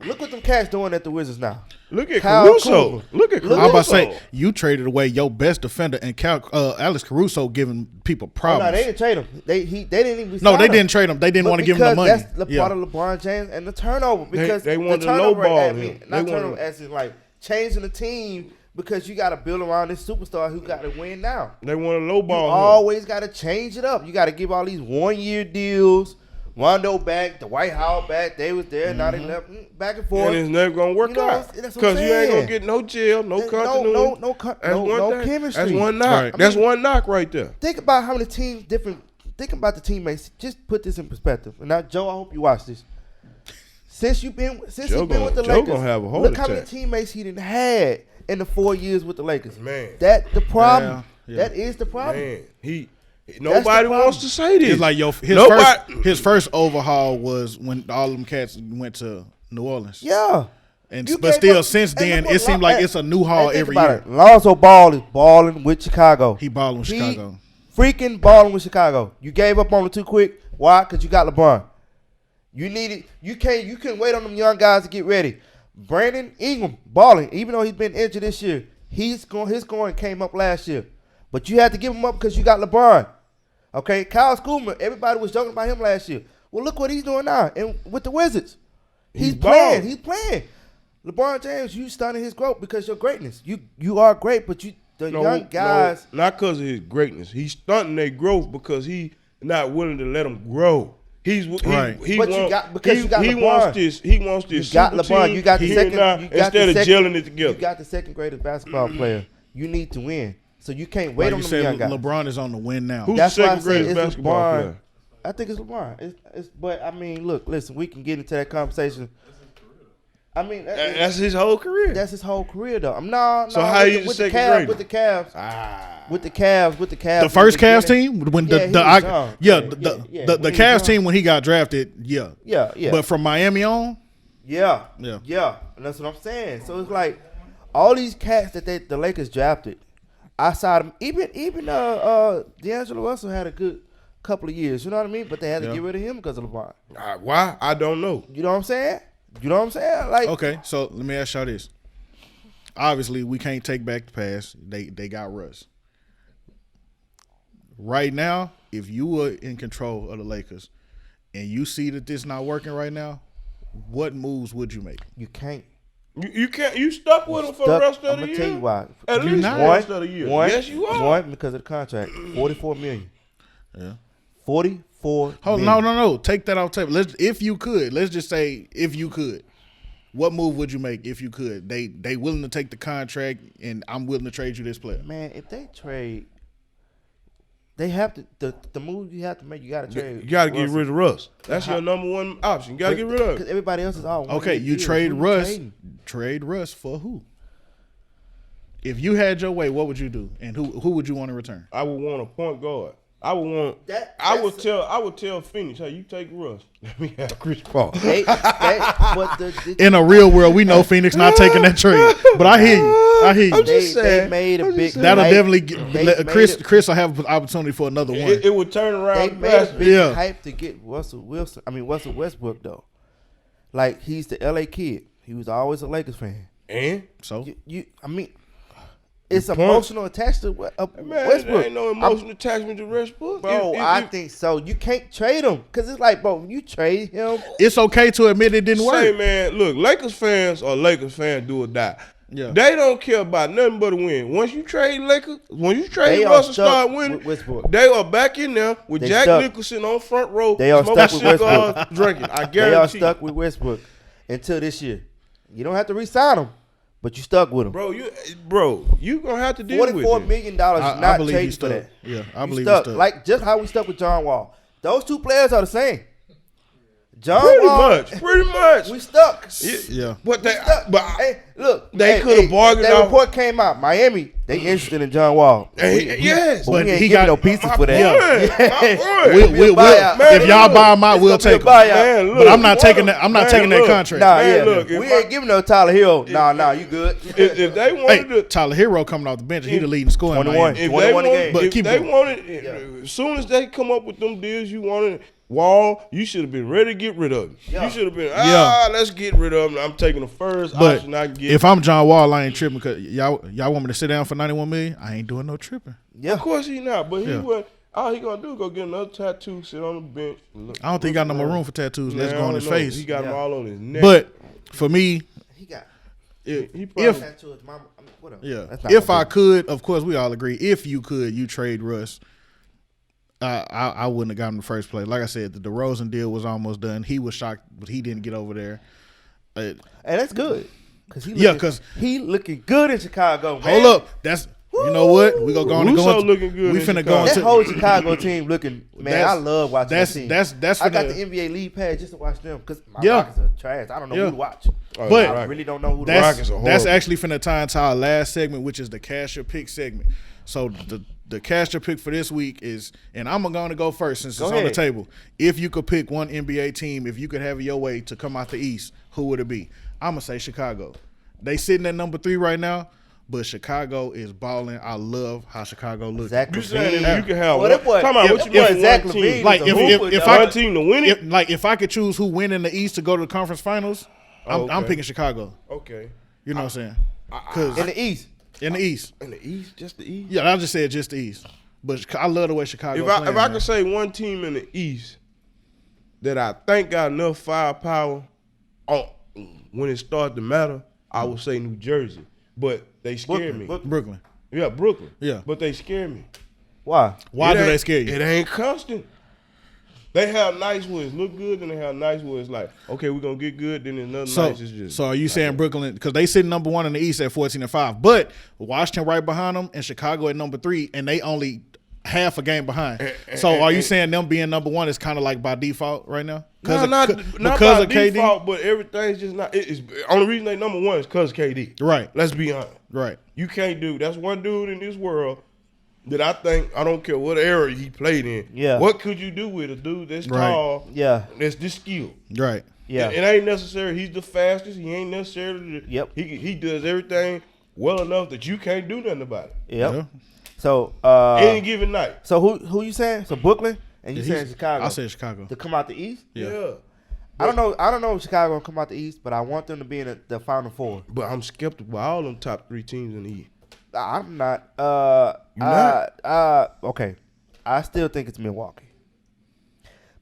Look what them cats doing at the Wizards now. Look at Caruso. Look at Caruso. I'm about to say, you traded away your best defender and Alex Caruso giving people problems. Oh, no, they didn't trade him. They didn't even No, they didn't trade him. They didn't want to give him the money. That's the part of LeBron James and the turnover. Because they wanted the to lowball him. Not turnover as in like changing the team because you got to build around this superstar who got to win now. They want to lowball him. You always got to change it up. You got to give all these 1-year deals. Rondo back, the White House back, they was there, now they left, back and forth. And it's never gonna work out. Because you ain't gonna get no jail, no continuity. No chemistry. That's one knock. Right. That's one knock right there. Think about how many teams think about the teammates. Just put this in perspective. And now, Joe, I hope you watch this. Since you've been with the Lakers, gonna have a heart look attack. how many teammates he didn't had in the 4 years with the Lakers. Man. That the problem. Yeah. That is the problem. Man, Nobody wants to say this. It's like his first overhaul was when all them cats went to New Orleans. Yeah. But still, since then, it seemed like it's a new haul every year. Lonzo Ball is balling with Chicago. He balling with Chicago. Freaking balling with Chicago. You gave up on it too quick. Why? Because you got LeBron. You needed. You couldn't wait on them young guys to get ready. Brandon Ingram balling, even though he's been injured this year. His scoring came up last year, but you had to give him up because you got LeBron. Okay, Kyle Kuzma. Everybody was joking about him last year. Well, look what he's doing now, and with the Wizards, he's playing. He's playing. LeBron James, you stunning his growth because your greatness. You are great, but young guys. No, not because of his greatness. He's stunting their growth because he not willing to let them grow. He's right. He wants this. He wants this. You got LeBron. Team you got the second. Instead of gelling it together. You got the second greatest basketball player. You need to win, so you can't wait on them young guys. LeBron is on the win now. Who's the second greatest basketball player? I think it's LeBron. But I mean, listen. We can get into that conversation. I mean, that's his whole career. That's his whole career, though. No. So how you the second greatest? With the Cavs. With the Cavs. The first Cavs team when the Cavs team when he got drafted. Yeah. But from Miami on. Yeah. And that's what I'm saying. So it's like all these cats that the Lakers drafted, outside of even D'Angelo Russell had a good couple of years. You know what I mean? But they had to get rid of him because of LeBron. Why? I don't know. You know what I'm saying? Like, okay, so let me ask y'all this. Obviously, we can't take back the past. They got Russ. Right now, if you were in control of the Lakers and you see that this not working right now, what moves would you make? You can't. You can't. You stuck with him for the rest of the year. I'm gonna tell you why. At least the rest of the year. Yes, you are. One, because of the contract. $44 million. Yeah. 44. No. Take that off table. Let's just say if you could, what move would you make if you could? They willing to take the contract, and I'm willing to trade you this player. Man, if they trade, they have to. The move you have to make, you got to trade. You got to get rid of Russ. That's your number one option. You got to get rid of. Because everybody else is all. Okay, you trade Russ. Trade Russ for who? If you had your way, what would you do, and who would you want to return? I would want a point guard. I would want. I would tell Phoenix, hey, you take Russ. Let me have Chris Paul. In a real world, we know Phoenix not taking that trade. But I hear you. I'm just saying. They made a big. That'll definitely get Chris will have an opportunity for another one. It would turn around. They made a big hype to get Russell Westbrook though. Like he's the LA kid. He was always a Lakers fan. And so it's emotional attached to Westbrook. There ain't no emotional attachment to Westbrook. Bro, I think so. You can't trade him. Because it's like, bro, you trade him. It's okay to admit it didn't work. Say, man, look, Lakers fans do or die. Yeah. They don't care about nothing but a win. Once you trade Russ and start winning, they are back in there with Jack Nicholson on front row. They are stuck with Westbrook. Drinking. I guarantee. They are stuck with Westbrook until this year. You don't have to re-sign him. But you stuck with him, you gonna have to deal with it. $44 million is not trading for that. Yeah, I believe he's stuck. Like just how we stuck with John Wall. Those two players are the same. Pretty much. We stuck. Yeah. But look, they could have bargained that out. report came out. Miami, they interested in John Wall. Yes. But we ain't giving no pieces for that. We'll, if y'all buy him out, we'll take him. But I'm not taking that. I'm not taking that contract. Look, we ain't giving no Tyler Hero. Nah, you good. If they wanted to, Tyler Hero coming off the bench, he the leading scorer. 21 game. If they wanted, as soon as they come up with them deals, you wanted. Wall, you should have been ready to get rid of him. Yeah. You should have been, let's get rid of him. I'm taking the first option I can get. If I'm John Wall, I ain't tripping because y'all want me to sit down for $91 million? I ain't doing no tripping. Yeah. Of course he not, but he went. All he gonna do is go get another tattoo, sit on the bench. I don't think he got no more room for tattoos. Let's go on his face. He got them all on his neck. But for me, he got. If I could, of course we all agree. If you could, you trade Russ. I wouldn't have got him in the first place. Like I said, the DeRozan deal was almost done. He was shocked, but he didn't get over there. And that's good. Because he looking good in Chicago, man. Hold up. That's you know what? We gonna go on and go. Looking good. We finna go into that whole Chicago team looking. Man, I love watching that team. That's. I got the NBA league pass just to watch them because my Rockets are trash. I don't know who to watch. But I really don't know who to watch. That's actually finna tie into our last segment, which is the cash or pick segment. So the caster pick for this week is, and I'm going to go first since Go it's on the ahead. table. If you could pick one NBA team, if you could have it your way to come out the East, who would it be? I'm going to say Chicago. They sitting at number 3 right now, but Chicago is balling. I love how Chicago looks. Zach You saying LaVine. if you can have Well, one, that boy- talking about if- what you if mean Zach one LaVine team. Like, was a if hooper, I- one team to win it. If I could choose who win in the East to go to the conference finals, I'm Okay. picking Chicago. Okay. You know what I'm saying? Because in the East. in the East. In the East, just the East. Yeah, I just said just the East. But I love the way Chicago If I playing, could say one team in the East that I think got enough firepower when it starts to matter, I would say New Jersey. But they scare me. Brooklyn. Yeah, Brooklyn. Yeah. But they scare me. Why? Why It do ain't- they scare you? It ain't constant. They have nights where it look good, and they have nights where it's like, okay, we're gonna get good. Then another night is just. So are you saying Brooklyn? Because they sit number 1 in the East at 14-5, but Washington right behind them and Chicago at number 3, and they only half a game behind. So are you saying them being number 1 is kind of like by default right now? No, not because by of KD. default, but everything's just not. It's only reason they number 1 is because KD. Right. Let's be honest. Right. You can't do. That's one dude in this world that I think, I don't care what era he played in. Yeah. What could you do with a dude that's Right. tall? Yeah. That's this skilled. Right. Yeah. It ain't necessary. He's the fastest. He ain't necessarily. Yep. He does everything well enough that you can't do nothing about it. Yep. Yeah. So Any given night. so who you saying? So Brooklyn and you saying Chicago? I said Chicago. to come out the East. Yeah. I don't know if Chicago will come out the East, but I want them to be in the Final Four. But I'm skeptical about all them top 3 teams in the East. I'm not. You not? Okay. I still think it's Milwaukee.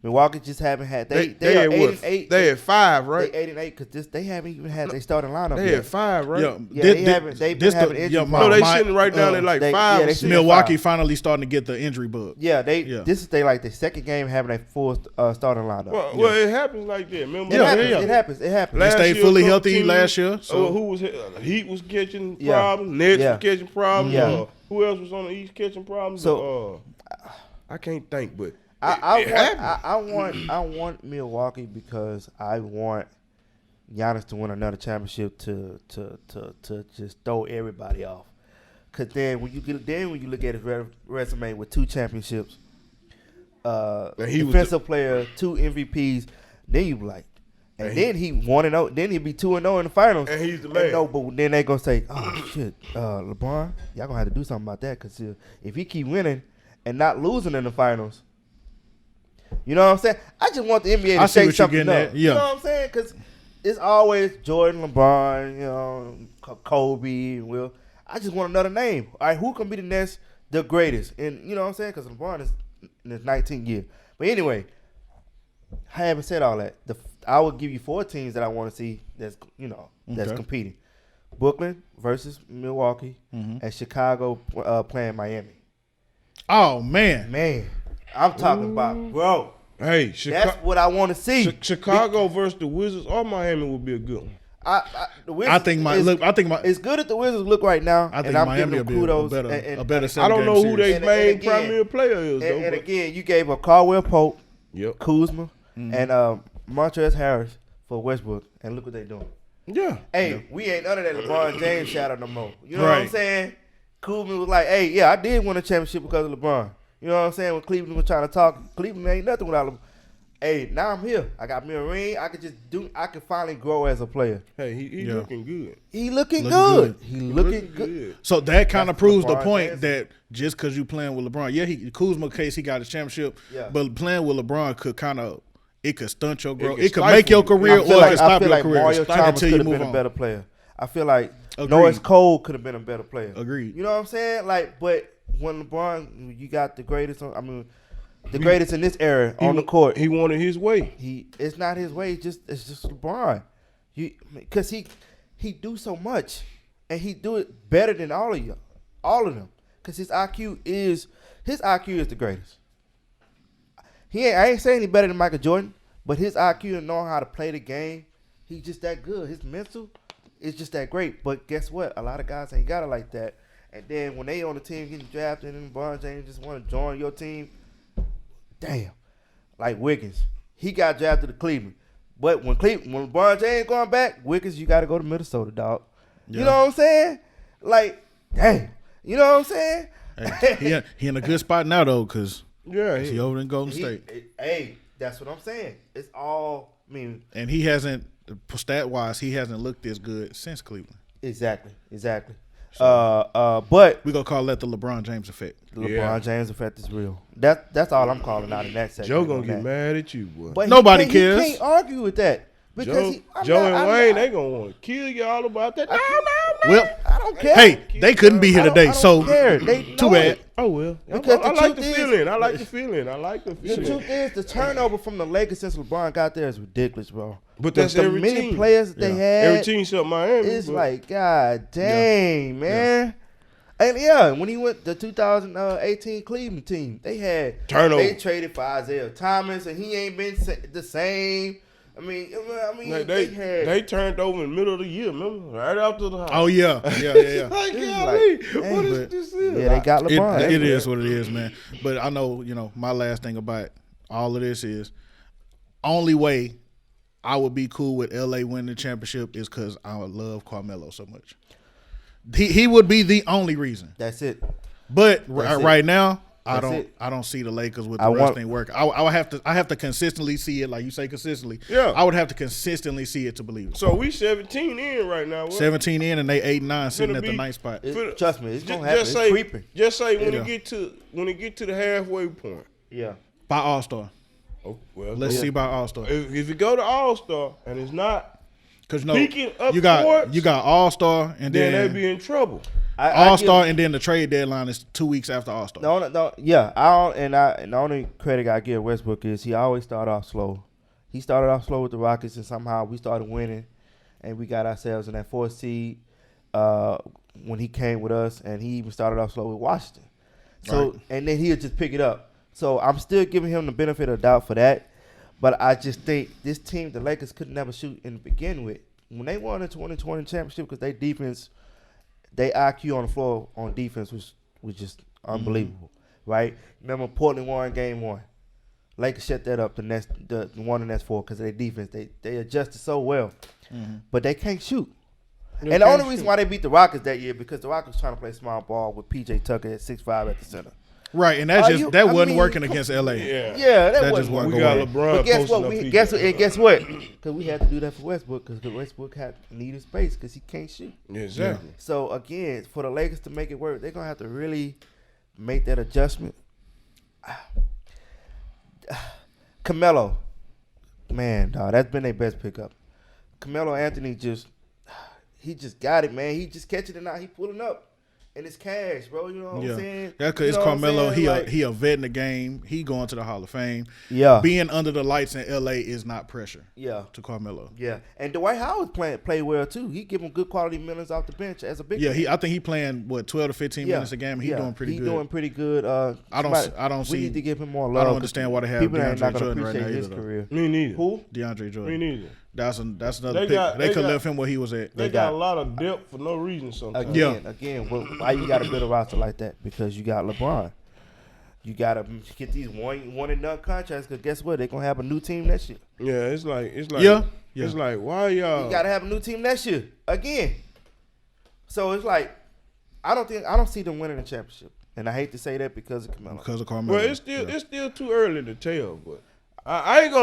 Milwaukee just haven't had they They are at 8 what? and 8. They at 5, right? They 8 and 8 because they haven't even had their starting lineup They yet. at 5, right? Yeah, they haven't- they've been having injury No, they problems. sitting right down at like they- 5. yeah, they or sitting 6. Milwaukee finally starting to get the injury bug. Yeah, Yeah. this is their second game having a full starting lineup. Well, it happens like that. Remember? It happens. It happens. They Last stayed year, fully a couple healthy teams, last year. So who was Heat was catching Yeah. problems. Nets Yeah. was catching problems. Yeah. Who else was on the East catching problems? So- I can't think, but I it happens. want Milwaukee because I want Giannis to win another championship to just throw everybody off. Cause then when you look at his resume with 2 championships, And he was defensive player, 2 MVPs, then you be like, and then he 1-0, then he'd be 2-0 in the finals. And he's the man. No, but then they gonna say, oh shit, LeBron, y'all gonna have to do something about that because if he keep winning and not losing in the finals. You know what I'm saying? I just want the NBA to I see shake what you're something getting up. at. You Yeah. know what I'm saying? Because it's always Jordan, LeBron, Kobe, and Will. I just want another name. All right, who can be the next, the greatest? And you know what I'm saying? Because LeBron is in his 19th year. But anyway, having said all that, I will give you 4 teams that I want to see that's Okay. competing. Brooklyn versus Milwaukee, and Chicago playing Miami. oh man. Man, I'm talking about, bro. Hey, That's what I want to see. Chicago versus the Wizards or Miami would be a good one. The Wizards, it's good that the Wizards look right now, I think and I'm Miami giving will them be a kudos. better I seven don't game know who series. their And main again- primary player is, though. and but- again, you gave up Caldwell Pope, Yep. Kuzma, and Montrezl Harris for Westbrook, and look what they're doing. Yeah. Hey, we ain't none of that LeBron James shadow no more. You know what I'm Right. saying? Kuzma was like, hey, yeah, I did win a championship because of LeBron. You know what I'm saying? When Cleveland was trying to talk, Cleveland ain't nothing without LeBron. Hey, now I'm here. I got me a ring. I can finally grow as a player. Hey, he Yeah. looking good. He looking Look good. good. He looking good. So that kind of That's proves the LeBron point James. that just because you playing with LeBron, yeah, Kuzma case he got his championship, Yeah. but playing with LeBron could kind of stunt your growth. could It could make your stifle you. career I or feel it like, could stop your career Mario Chalmers until could you have move been a on. better player. I feel like Agreed. Norris Cole could have been a better player. Agreed. You know what I'm saying? Like, but when LeBron, you got the greatest. The greatest in this era on the court. He wanted his way. It's not his way. It's just LeBron. Because he do so much, and he do it better than all of them. Because his IQ is the greatest. I ain't saying he better than Michael Jordan, but his IQ and knowing how to play the game, he's just that good. His mental is just that great. But guess what? A lot of guys ain't got it like that. And then when they on the team getting drafted and LeBron James just want to join your team, damn. Like Wiggins. He got drafted to Cleveland. But when LeBron James going back, Wiggins, you got to go to Minnesota, dog. Yeah. You know what I'm saying? Like, damn. You know what I'm saying? Hey, he in a good spot now though, cause Yeah, he over in Golden State, Hey, that's what I'm saying. It's all. I mean, and he hasn't stat wise he hasn't looked this good since Cleveland. exactly. So, But we gonna call that the LeBron James effect. the LeBron James effect is real. That's all I'm calling out in that section. Joe gonna get mad at you, boy. But Nobody he cares. He can't argue with that because Joe and Wayne, they gonna want to kill you all about that. No. Well, I don't care. hey, they couldn't be here today, so care. They too know bad. it. Oh well, Because I the like the truth is- feeling. I like the feeling. I like the The feeling. truth is, the turnover from the Lakers since LeBron got there is ridiculous, bro. But that's the every many team. players that they had. Every team except Miami. It's but like, God dang, man. And when he went the 2018 Cleveland team, they had Turnover. They traded for Isaiah Thomas, and he ain't been the same. I mean, like, they had. they turned over in the middle of the year, remember? Right after the house. Oh yeah. Like, It's golly, like, what hey, is this? Is? Yeah, they got LeBron. It is what it is, man. But I know, my last thing about all of this is only way I would be cool with LA winning the championship is because I love Carmelo so much. He would be the only reason. That's it. But That's right now, That's it. I don't see the Lakers with the rest thing working. I would have to consistently see it, like you say, consistently. Yeah. I would have to consistently see it to believe it. So we 17 in right now. What? 17 in and they 8-9 sitting at the be- ninth spot. Trust me, it's Ju- gonna happen. Just It's say, creeping. just say when Yeah. it get to the halfway point. Yeah. By All Star. Oh, well, Let's see by All Star. if you go to All Star and it's not, Because Speaking of you got courts, All Star and then then they be in trouble. All Star and then the trade deadline is 2 weeks after All Star. No, yeah. And the only credit I give Westbrook is he always started off slow. He started off slow with the Rockets, and somehow we started winning, and we got ourselves in that 4th seed when he came with us, and he even started off slow with Washington. So Right. and then he'll just pick it up. So I'm still giving him the benefit of the doubt for that, but I just think this team, the Lakers, could never shoot in the begin with. When they won the 2020 championship, because their defense, they IQ on the floor on defense was just unbelievable, right? Remember Portland won game 1. Lakers shut that up the one and that's 4 because of their defense. They adjusted so well, but they can't shoot. And the only reason why they beat the Rockets that year because the Rockets was trying to play small ball with PJ Tucker at 6'5" at the center. Right, and that wasn't working against LA. Yeah, that That wasn't just wasn't We going got work. LeBron But guess what? posting up Guess what? Because we had to do that for Westbrook because Westbrook needed space because he can't shoot. Exactly. So again, for the Lakers to make it work, they're gonna have to really make that adjustment. Carmelo, man, dog, that's been their best pickup. Carmelo Anthony he just got it, man. He just catching it now. He pulling up. And it's cash, bro. You know what I'm saying? That's because You it's know what I'm Carmelo. saying? He a vet in the game. He going to the Hall of Fame. Yeah. Being under the lights in LA is not pressure. Yeah. To Carmelo. Yeah. And Dwight Howard played well too. He give him good quality minutes off the bench as a big Yeah, man. I think he playing 12 to 15 minutes a game. He doing pretty good. He doing pretty good. I don't we see. need to give him more love. I don't understand why they have people ain't not DeAndre gonna Jordan right now appreciate his either. though. career. Me neither. Who? DeAndre Jordan. Me neither. That's another They pick. got- They they could got- left him where he was at. They got a lot of depth for no reason sometimes. Again, why you got to build a roster like that? Because you got LeBron. You got to get these one and done contracts. Because guess what? They're gonna have a new team next year. Yeah, it's like Yeah. It's like why y'all? You got to have a new team next year again. So it's like I don't see them winning the championship, and I hate to say that because of Carmelo. Because of Carmelo. Well, it's still too early to tell, but I ain't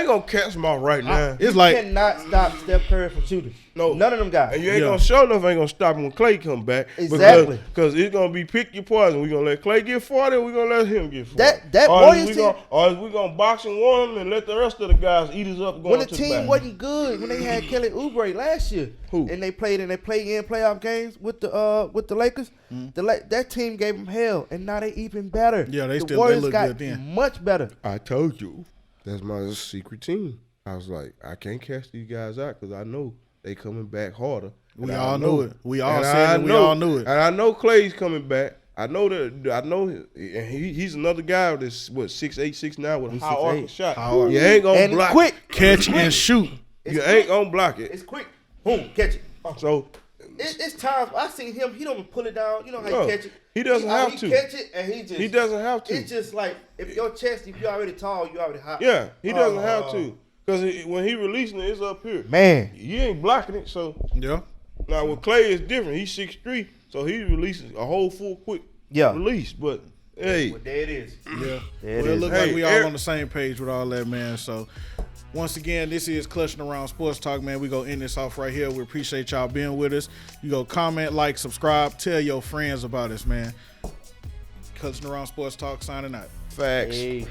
gonna catch them off right now. It's You like cannot stop Steph Curry from shooting. No. None of them guys. And you ain't gonna show enough. Ain't gonna stop him when Clay come back. Exactly. Because it's gonna be pick your poison. We gonna let Clay get 40. We gonna let him get 40. That or Warriors is team- we gonna box and warm him and let the rest of the guys eat us up. Going When the to team back. wasn't good, when they had Kelly Oubre last year, Who? and they played in play-in playoff games with the Lakers, that team gave them hell, and now they even better. Yeah, they Warriors look got good then. much better. I told you that's my secret team. I was like, I can't catch these guys out because I know they coming back harder. we And all I knew know it. We all And said I it. We know- all knew it. And I know Clay's coming back. I know and he's another guy that's 6'8", 6'9" with a He's high 6'8". arcing shot. High arc. You ain't gonna And block quick. Catch and shoot. You ain't gonna block it. It's quick. Boom, catch it. So It's times I seen him. He don't even pull it down. You know how No, he catch it. he doesn't have to. He catch it and he doesn't have to. It's just like if your chest, if you're already tall, you already high. Yeah, he doesn't have to. Because when he releasing it, it's up here. Man, You ain't blocking it. So Yeah. now with Clay, it's different. He's 6'3", so he releases a whole full quick released. But hey, Well, there it is. Yeah. There it Well, it is. look Hey, like we all Eric- on the same page with all that, man. So, once again, this is Clutching Around Sports Talk, man. We go end this off right here. We appreciate y'all being with us. You go comment, like, subscribe, tell your friends about us, man. Clutching Around Sports Talk, signing out. facts. Hey.